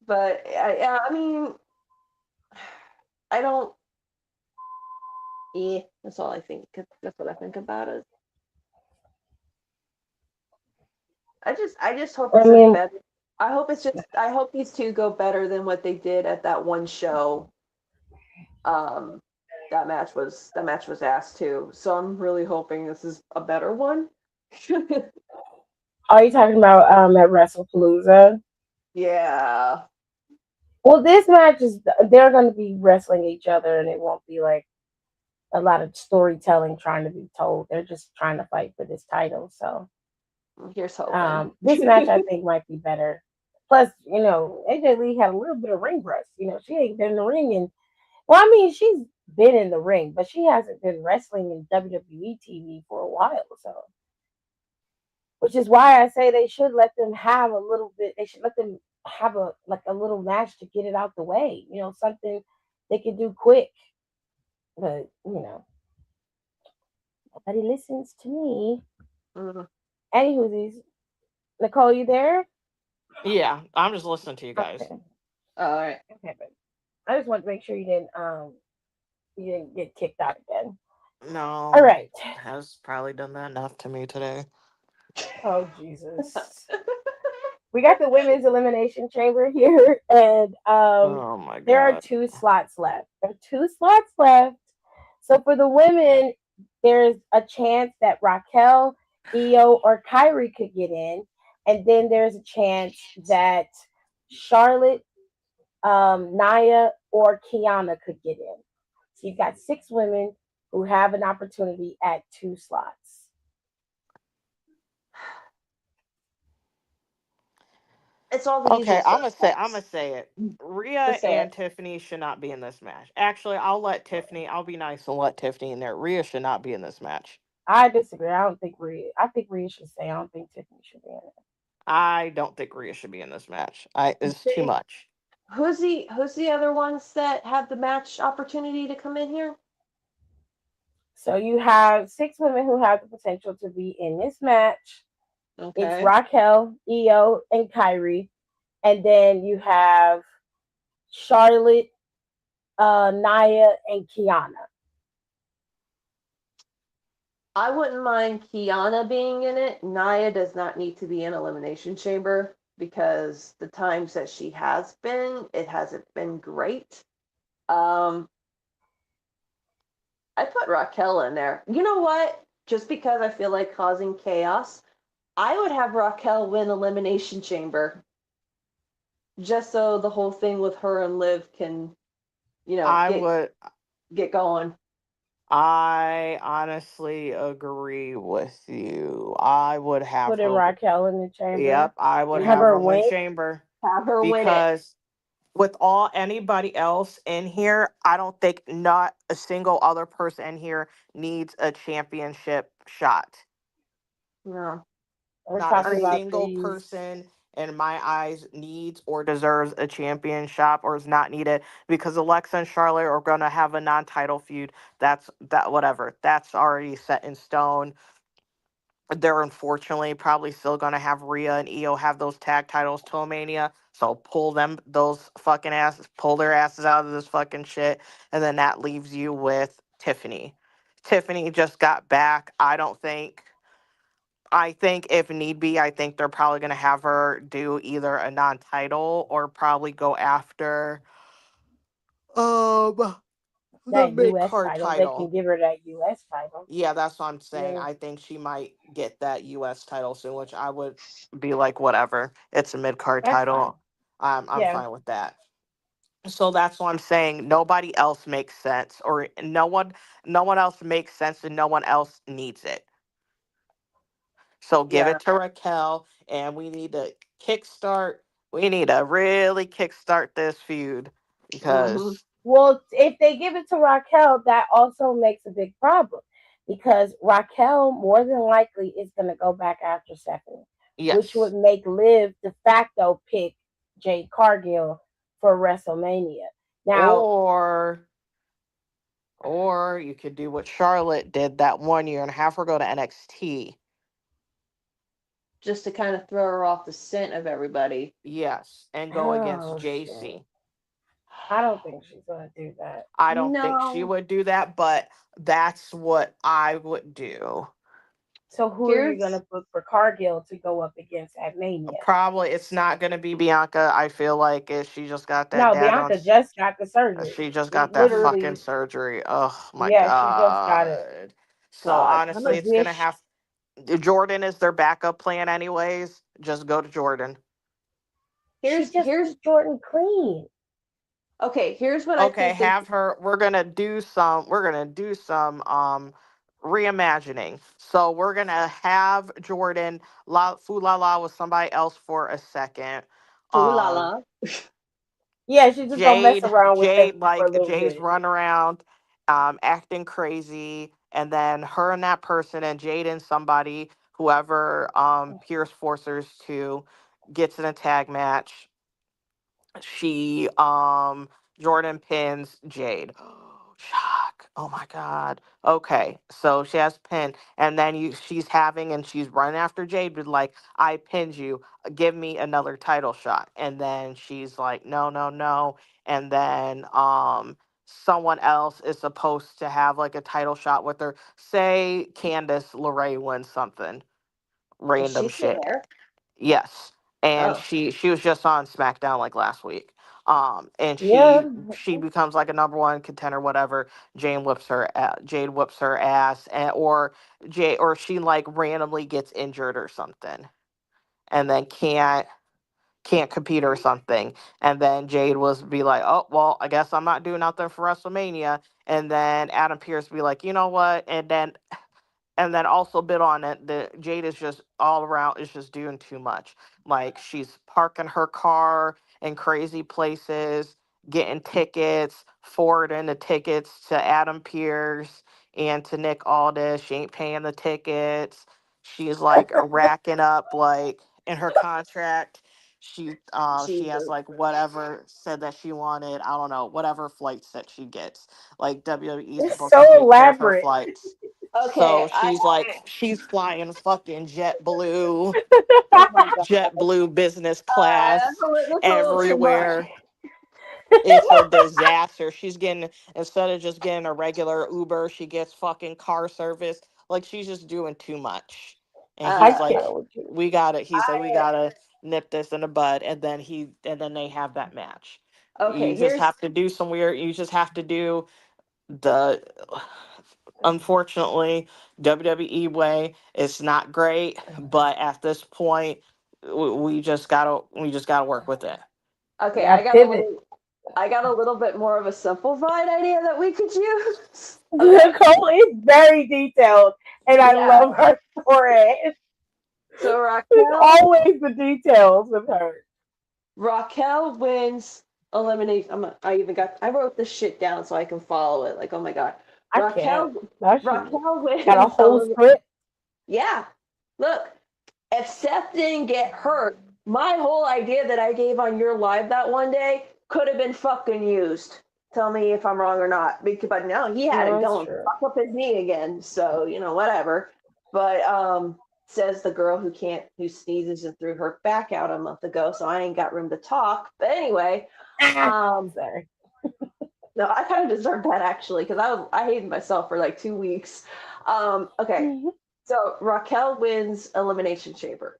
But yeah, I mean, I don't. Yeah, that's all I think. That's what I think about it. I just hope I it's just mean, better. I hope these two go better than what they did at that one show. Um, that match was asked too. So I'm really hoping this is a better one. are you talking about at WrestlePalooza? Yeah. Well, this match is they're going to be wrestling each other, and it won't be like a lot of storytelling trying to be told. They're just trying to fight for this title. So Here's hoping. this match I think might be better. Plus, AJ Lee had a little bit of ring rust. She ain't been in the ring in. Well, I mean, she's been in the ring, but she hasn't been wrestling in WWE TV for a while. So, which is why I say they should let them have a little bit. They should let them have a little match to get it out the way. Something they can do quick. But nobody listens to me. Mm. Anywho, these Nicole, you there? Yeah, I'm just listening to you guys. Okay, All right. okay, but I just want to make sure you didn't get kicked out again. All No, right. has probably done that enough to me today. Oh Jesus. We got the women's elimination chamber here, and Oh my there are god. two slots left. There are two slots left. So for the women, there's a chance that Raquel, Io, or Kyrie could get in, and then there's a chance that Charlotte, Naya, or Kiana could get in. So you've got six women who have an opportunity at two slots. It's all the usual Okay, I'm gonna say it. Rhea Just say and it. Tiffany should not be in this match. Actually, I'll be nice and let Tiffany in there. Rhea should not be in this match. I disagree. I don't think Rhea. I think Rhea should stay. I don't think Tiffany should be in it. I don't think Rhea should be in this match. It's too See, much. who's the other ones that have the match opportunity to come in here? So you have six women who have the potential to be in this match. It's Okay. Raquel, Io, and Kyrie, and then you have Charlotte, Naya, and Kiana. I wouldn't mind Kiana being in it. Naya does not need to be in Elimination Chamber because the times that she has been, it hasn't been great. Um, I put Raquel in there. You know what? Just because I feel like causing chaos, I would have Raquel win Elimination Chamber just so the whole thing with her and Liv can, I get would going. I honestly agree with you. I would have Putting her. Raquel in the chamber. Yep, I would Have have her her win win. chamber Have her win it. because with all anybody else in here, I don't think not a single other person in here needs a championship shot. No. We're Not a I talking mean, about single these. person in my eyes needs or deserves a champion shot or is not needed because Alexa and Charlotte are going to have a non-title feud. That's that whatever. That's already set in stone. They're unfortunately probably still going to have Rhea and Io have those tag titles till Mania. So those fucking asses, pull their asses out of this fucking shit. And then that leaves you with Tiffany. Tiffany just got back. I think if need be, I think they're probably going to have her do either a non title or probably go after. Um, The that mid U.S. card title. They can title. give her that U.S. title. Yeah, that's what I'm saying. Yeah, I think she might get that U.S. title soon, which I would be like, whatever. It's a mid card that's fine. title. I'm Yeah. fine with that. So that's what I'm saying. Nobody else makes sense, or no one else makes sense, and no one else needs it. So give Yeah. it to Raquel, and we need to kickstart. We need to really kickstart this feud Hmm. because Well, if they give it to Raquel, that also makes a big problem because Raquel more than likely is going to go back after Stephanie, which would yes, make Liv de facto pick Jade Cargill for WrestleMania. Now, or you could do what Charlotte did that 1 year and have her go to NXT. Just to kind of throw her off the scent of everybody. Yes, and go against oh shit, JC. I don't think she's going to do that. I don't think she No. would do that, but that's what I would do. So who are you going Here's to book for Cargill to go up against at Mania? Probably it's not going to be Bianca. I feel like she just got that No, daggone. Bianca just got the surgery. She just She got that fucking literally, surgery. Oh my yeah, she just got it. god. So God. I'm a honestly, it's gonna wish. have Jordan is their backup plan anyways. Just go to Jordan. She just Here's beat Jordan clean. okay, here's what I Okay, think they have her. We're gonna do some reimagining. So we're gonna have Jordan Fu La La with somebody else for a second. Foo la Um la. Yeah, she's just gonna mess around with them Jade, for a like little Jade's bit. run around, acting crazy, and then her and that person and Jade and somebody, whoever Pierce forcers to, gets in a tag match. She Jordan pins Jade. Shock. Oh my god. Okay. So she has pin and then she's running after Jade with like, I pinned you. Give me another title shot. And then she's like, no, no, no. And then someone else is supposed to have like a title shot with her. Say Candice LeRae wins something. Is Random she still shit. there? Yes, and Oh. she was just on SmackDown like last week. And Yeah, she becomes like a number one contender, whatever. Jade whips her ass, or she like randomly gets injured or something, and then can't compete or something. And then Jade was be like, oh well, I guess I'm not doing nothing for WrestleMania. And then Adam Pearce be like, you know what? And then also bid on it. The Jade is just all around is just doing too much. Like she's parking her car in crazy places, getting tickets, forwarding the tickets to Adam Pierce and to Nick Aldis. She ain't paying the tickets. She's like racking up like in her contract. She has Jesus. like whatever said that she wanted. I don't know, whatever flights that she gets. Like WWE is it's supposed to so take care of her elaborate. flights. Okay, So she's flying fucking oh my god. JetBlue business class That's a little too much. everywhere. It's a disaster. She's getting instead of just getting a regular Uber, she gets fucking car service. Like she's just doing too much. And I he's Uh like, can't with you. he's like, we I gotta nip this in the bud. And then they have that match. okay, You just have to do the unfortunately WWE way. It's not great, but at this point, we just gotta work with it. okay, Yeah, pivot. I got a little bit more of a simplified idea that we could use. Okay. Nicole is very detailed, and I Yeah. love her for it. So It's always the details with her. Raquel wins elimination. I wrote this shit down so I can follow it. Like, oh my god. I can't. Raquel Now she Raquel got a wins whole script. Yeah. Look, if Seth didn't get hurt, my whole idea that I gave on your live that one day could have been fucking used. Tell me if I'm wrong or not. But no, he had to No, it's go and true. fuck up his knee again. So, whatever. But says the girl who sneezes and threw her back out a month ago, so I ain't got room to talk. But anyway, Sorry. no, I kind of deserved that actually, because I hated myself for like 2 weeks. Okay. So Raquel wins Elimination Chamber.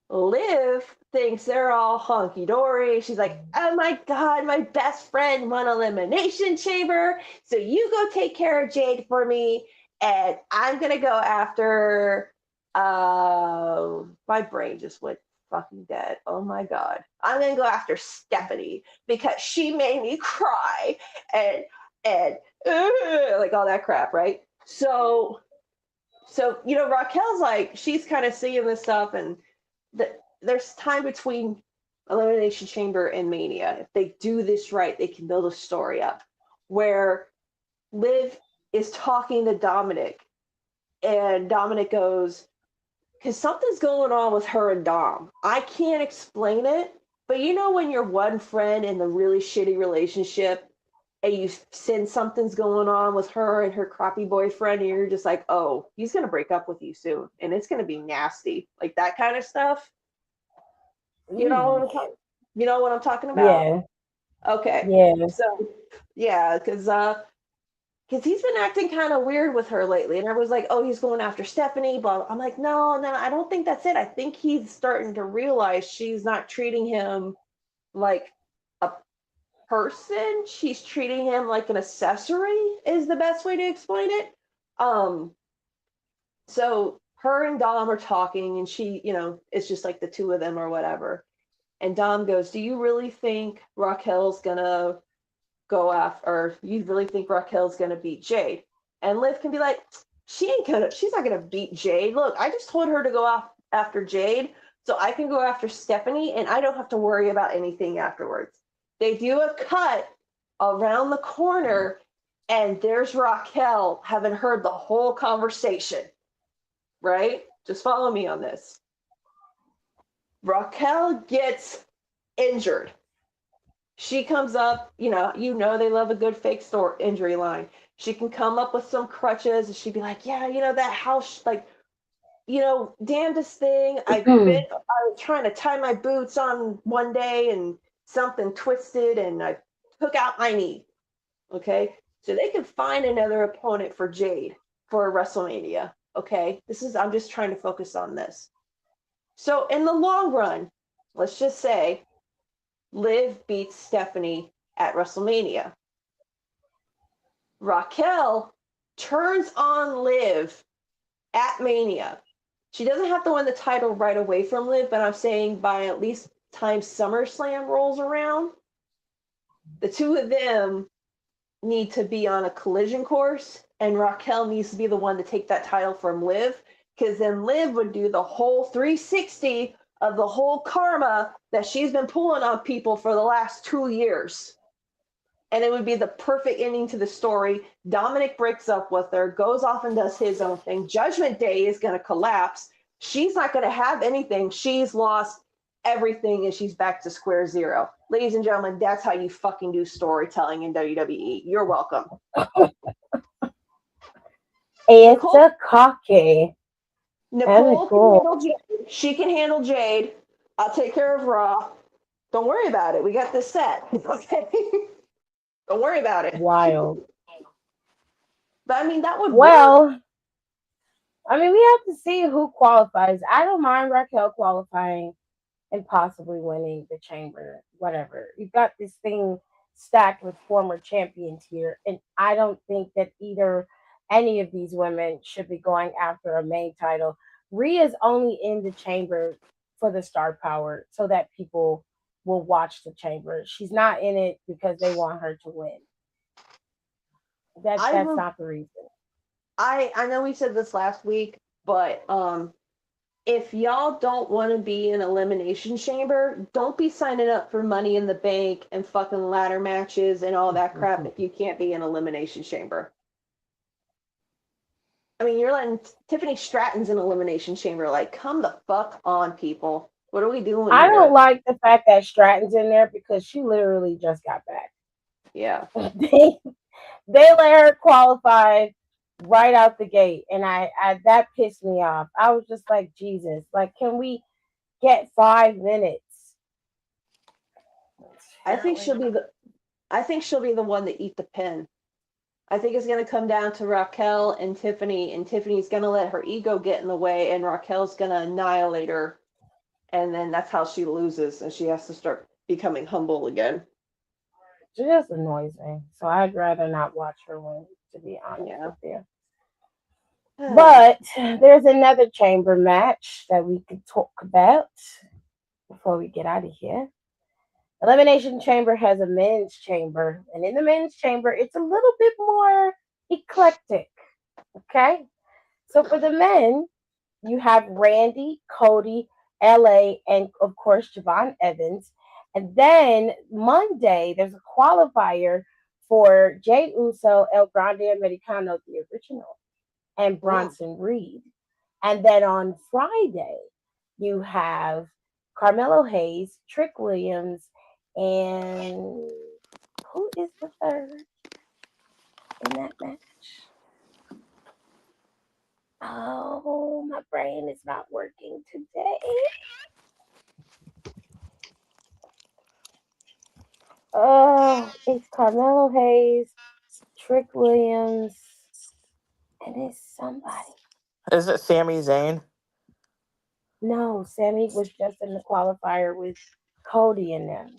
Liv thinks they're all hunky dory. She's like, oh my God, my best friend won Elimination Chamber. So you go take care of Jade for me. And I'm going to go after. My brain just went fucking dead. Oh my God. I'm going to go after Stephanie because she made me cry and like all that crap, right? So, Raquel's like, she's kind of seeing this stuff and there's time between Elimination Chamber and Mania. If they do this right, they can build a story up where Liv is talking to Dominic, and Dominic goes, because something's going on with her and Dom. I can't explain it, but when you're one friend in the really shitty relationship and you sense something's going on with her and her crappy boyfriend, and you're just like, oh, he's going to break up with you soon, and it's going to be nasty. Like that kind of stuff. You know what I'm talking about? Yeah. Okay. Yeah. So, yeah, because he's been acting kind of weird with her lately, and everyone's like, "Oh, he's going after Stephanie." But I'm like, no, I don't think that's it. I think he's starting to realize she's not treating him like a person. She's treating him like an accessory. Is the best way to explain it. So her and Dom are talking, and she, it's just like the two of them or whatever. And Dom goes, do you really think Raquel's gonna go after, or you really think Raquel's gonna beat Jade? And Liv can be like, she's not gonna beat Jade. Look, I just told her to go after Jade so I can go after Stephanie and I don't have to worry about anything afterwards. They do a cut around the corner and there's Raquel having heard the whole conversation, right? Just follow me on this. Raquel gets injured. She comes up, they love a good fake store injury line. She can come up with some crutches and she'd be like, yeah, that house, like, damnedest thing. I was trying to tie my boots on one day and something twisted and I took out my knee. Okay. So they can find another opponent for Jade for WrestleMania. Okay. I'm just trying to focus on this. So in the long run, let's just say Liv beats Stephanie at WrestleMania. Raquel turns on Liv at Mania. She doesn't have to win the title right away from Liv, but I'm saying by at least time SummerSlam rolls around, the two of them need to be on a collision course, and Raquel needs to be the one to take that title from Liv, because then Liv would do the whole 360 of the whole karma that she's been pulling on people for the last 2 years. And it would be the perfect ending to the story. Dominic breaks up with her, goes off and does his own thing. Judgment Day is going to collapse. She's not going to have anything. She's lost everything and she's back to square zero. Ladies and gentlemen, that's how you fucking do storytelling in WWE. You're welcome. It's a cocky. Nicole cool. can handle Jade. She can handle Jade. I'll take care of Raw. Don't worry about it. We got this set. Okay? Don't worry about it. Wild. But I mean, that would well, work. I mean, we have to see who qualifies. I don't mind Raquel qualifying and possibly winning the chamber, whatever. You've got this thing stacked with former champions here, and I don't think that any of these women should be going after a main title. Rhea's only in the chamber for the star power so that people will watch the chamber. She's not in it because they want her to win. That's not the reason. I know we said this last week, but if y'all don't want to be in Elimination Chamber, don't be signing up for Money in the Bank and fucking ladder matches and all that crap if you can't be in Elimination Chamber. I mean, you're letting Tiffany Stratton's in Elimination Chamber. Like, come the fuck on, people. What are we doing I here? don't like the fact that Stratton's in there because she literally just got back. Yeah. They let her qualify right out the gate, and I that pissed me off. I was just like, Jesus, like, can we get 5 minutes? I think she'll be the one to eat the pin. I think it's going to come down to Raquel and Tiffany, and Tiffany's going to let her ego get in the way, and Raquel's going to annihilate her and then that's how she loses, and she has to start becoming humble again. She just annoys me. So I'd rather not watch her win, to be honest Yeah. with you. But there's another chamber match that we could talk about before we get out of here. Elimination Chamber has a men's chamber, and in the men's chamber, it's a little bit more eclectic. Okay, so for the men, you have Randy, Cody, LA, and of course Javon Evans. And then Monday, there's a qualifier for Jay Uso, El Grande Americano, the original, and Bronson Reed. And then on Friday, you have Carmelo Hayes, Trick Williams, and who is the third in that match? Oh, my brain is not working today. Oh, it's Carmelo Hayes, Trick Williams, and it's somebody. Is it Sami Zayn? No, Sammy was just in the qualifier with Cody and them.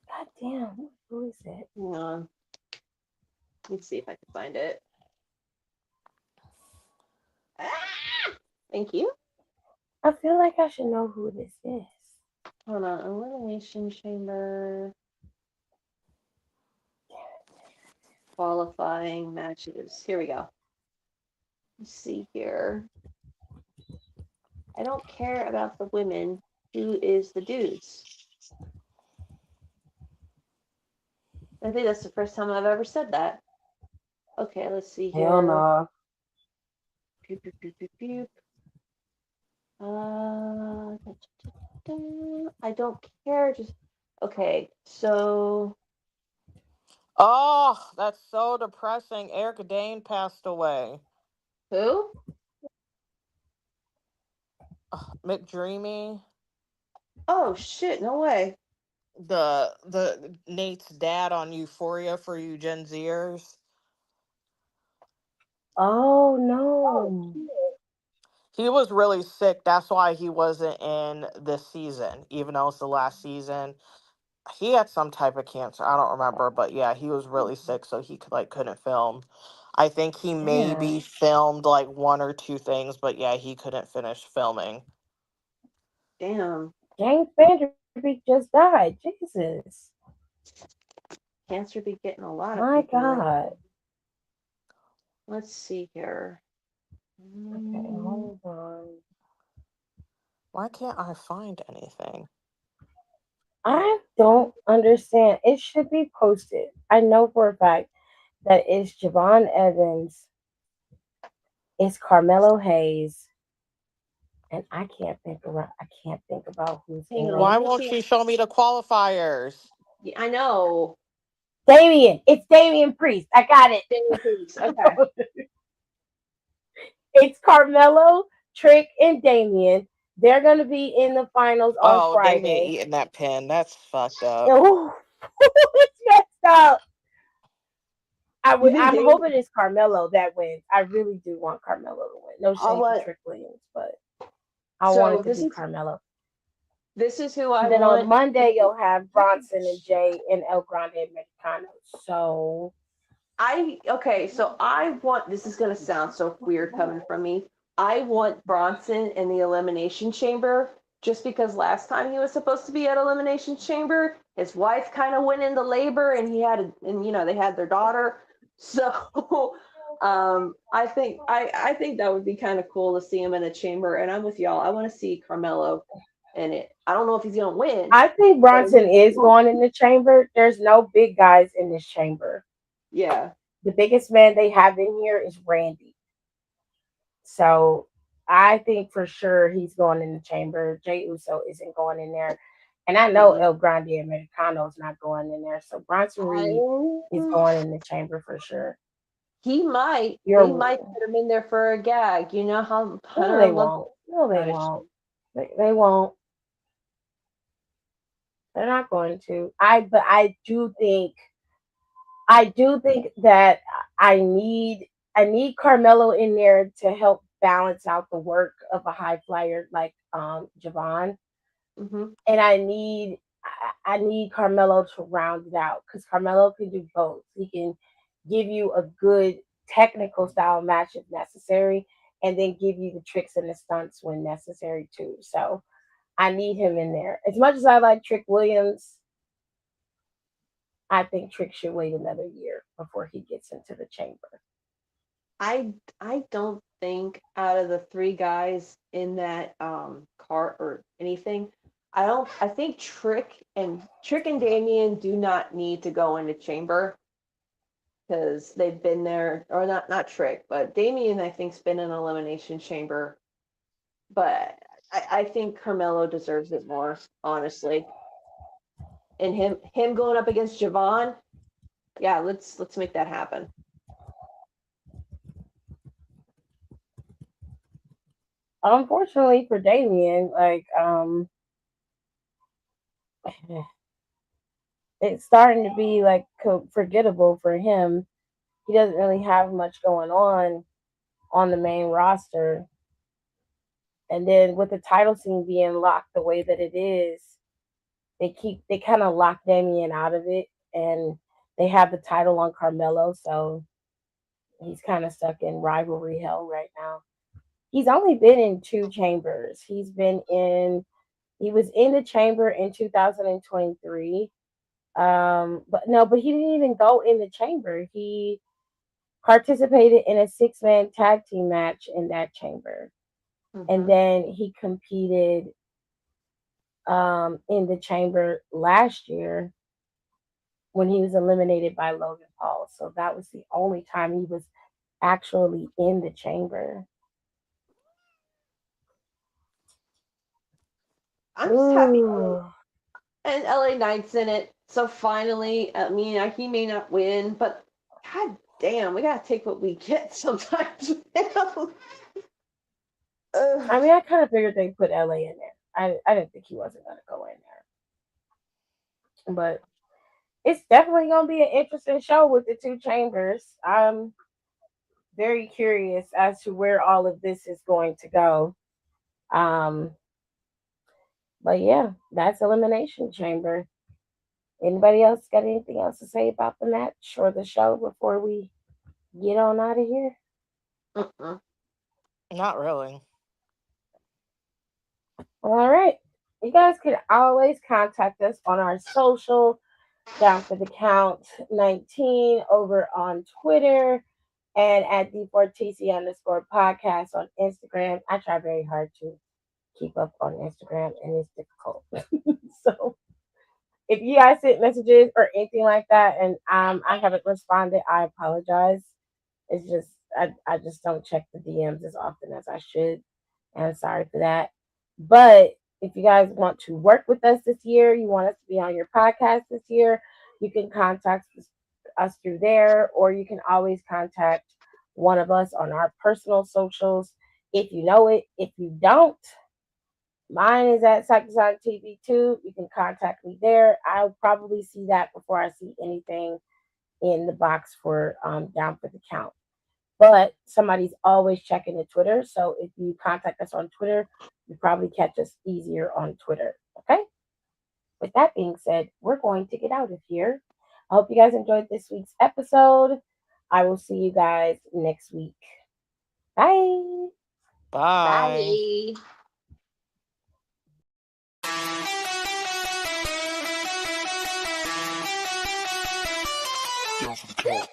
God damn, who is it? Hang on. Let's see if I can find it. Thank you. I feel like I should know who this is. Hold on. Elimination Chamber. Qualifying matches. Here we go. Let's see here. I don't care about the women. Who is the dudes? I think that's the first time I've ever said that. Okay, let's see here. Hell no. Pew, pew, pew, pew, pew. I don't care. Just okay. So Oh, that's so depressing. Eric Dane passed away. who? McDreamy, Oh shit! No way. the Nate's dad on Euphoria for you Gen Zers. Oh no. He was really sick. That's why he wasn't in this season, even though it's the last season. He had some type of cancer. I don't remember, but yeah, he was really sick, so he couldn't film. I think he maybe filmed like one or two things, but yeah, he couldn't finish filming. Damn. James Vanderbeek just died. Jesus. Cancer be getting a lot of My people. God. Let's see here. Okay, hold on. Why can't I find anything? I don't understand. It should be posted. I know for a fact that it's Javon Evans, it's Carmelo Hayes, and I can't think about who's Hang in on. it. Why won't she show me the qualifiers? Yeah, I know. Damian. It's Damian Priest. I got it. Damian Priest. Okay. It's Carmelo, Trick, and Damian. They're gonna be in the finals on Friday. Damian eating that pin. That's fucked up. Oh, it's messed up. I'm Damian- hoping it's Carmelo that wins. I really do want Carmelo to win. No shame to Trick Williams, but I want it to be Carmelo. This is who I And then want. on Monday you'll have Bronson and Jay and El Grande Americano. So So I want, this is gonna sound so weird coming from me. I want Bronson in the Elimination Chamber just because last time he was supposed to be at Elimination Chamber, his wife kind of went into labor and they had their daughter. So I think that would be kind of cool to see him in a chamber, and I'm with y'all. I want to see Carmelo in it. I don't know if he's gonna win. I think Bronson is going in the chamber. There's no big guys in this chamber. Yeah. The biggest man they have in here is Randy. So I think for sure he's going in the chamber. Jay Uso isn't going in there. And I know El Grande Americano is not going in there. So Bronson Reed is going in the chamber for sure. He might. He might put him in there for a gag. You know how No, they won't. No, they won't. They won't. They're not going to. But I do think that I need Carmelo in there to help balance out the work of a high flyer like Javon. Hmm. And I need Carmelo to round it out because Carmelo can do both. He can give you a good technical style match if necessary, and then give you the tricks and the stunts when necessary too. So I need him in there. As much as I like Trick Williams, I think Trick should wait another year before he gets into the chamber. I don't think out of the three guys in that cart or anything, I think Trick and Damien do not need to go into chamber because they've been there, or not Trick, but Damien I think's been in elimination chamber. But I think Carmelo deserves it more, honestly. And him going up against Javon, yeah, let's make that happen. Unfortunately for Damien, like it's starting to be like forgettable for him. He doesn't really have much going on the main roster. And then with the title scene being locked the way that it is, they kind of lock Damien out of it, and they have the title on Carmelo, so he's kind of stuck in rivalry hell right now. He's only been in 2 chambers. He was in the chamber in 2023. But he didn't even go in the chamber. He participated in a 6-man tag team match in that chamber. Mhm. And then he competed in the chamber last year when he was eliminated by Logan Paul. So that was the only time he was actually in the chamber. I'm just happy. Ooh. And LA Knight's in it. So finally, I mean, he may not win, but god damn, we gotta take what we get sometimes. I mean, I kind of figured they'd put LA in there. I didn't think he wasn't going to go in there. But it's definitely going to be an interesting show with the 2 chambers. I'm very curious as to where all of this is going to go. But yeah, that's Elimination Chamber. Anybody else got anything else to say about the match or the show before we get on out of here? Not really. All right. You guys can always contact us on our social, Down for the Count 19 over on Twitter, and at D4TC_podcast on Instagram. I try very hard to keep up on Instagram, and it's difficult. So if you guys send messages or anything like that and I haven't responded, I apologize. It's just I just don't check the DMs as often as I should, and I'm sorry for that. But if you guys want to work with us this year, you want us to be on your podcast this year, you can contact us through there, or you can always contact one of us on our personal socials if you know it. If you don't, mine is at Psychosign TV too. You can contact me there. I'll probably see that before I see anything in the box for Down for the Count. But somebody's always checking the Twitter. So if you contact us on Twitter, you probably catch us easier on Twitter. Okay? With that being said, we're going to get out of here. I hope you guys enjoyed this week's episode. I will see you guys next week. Bye. Bye. Bye. Down for the count.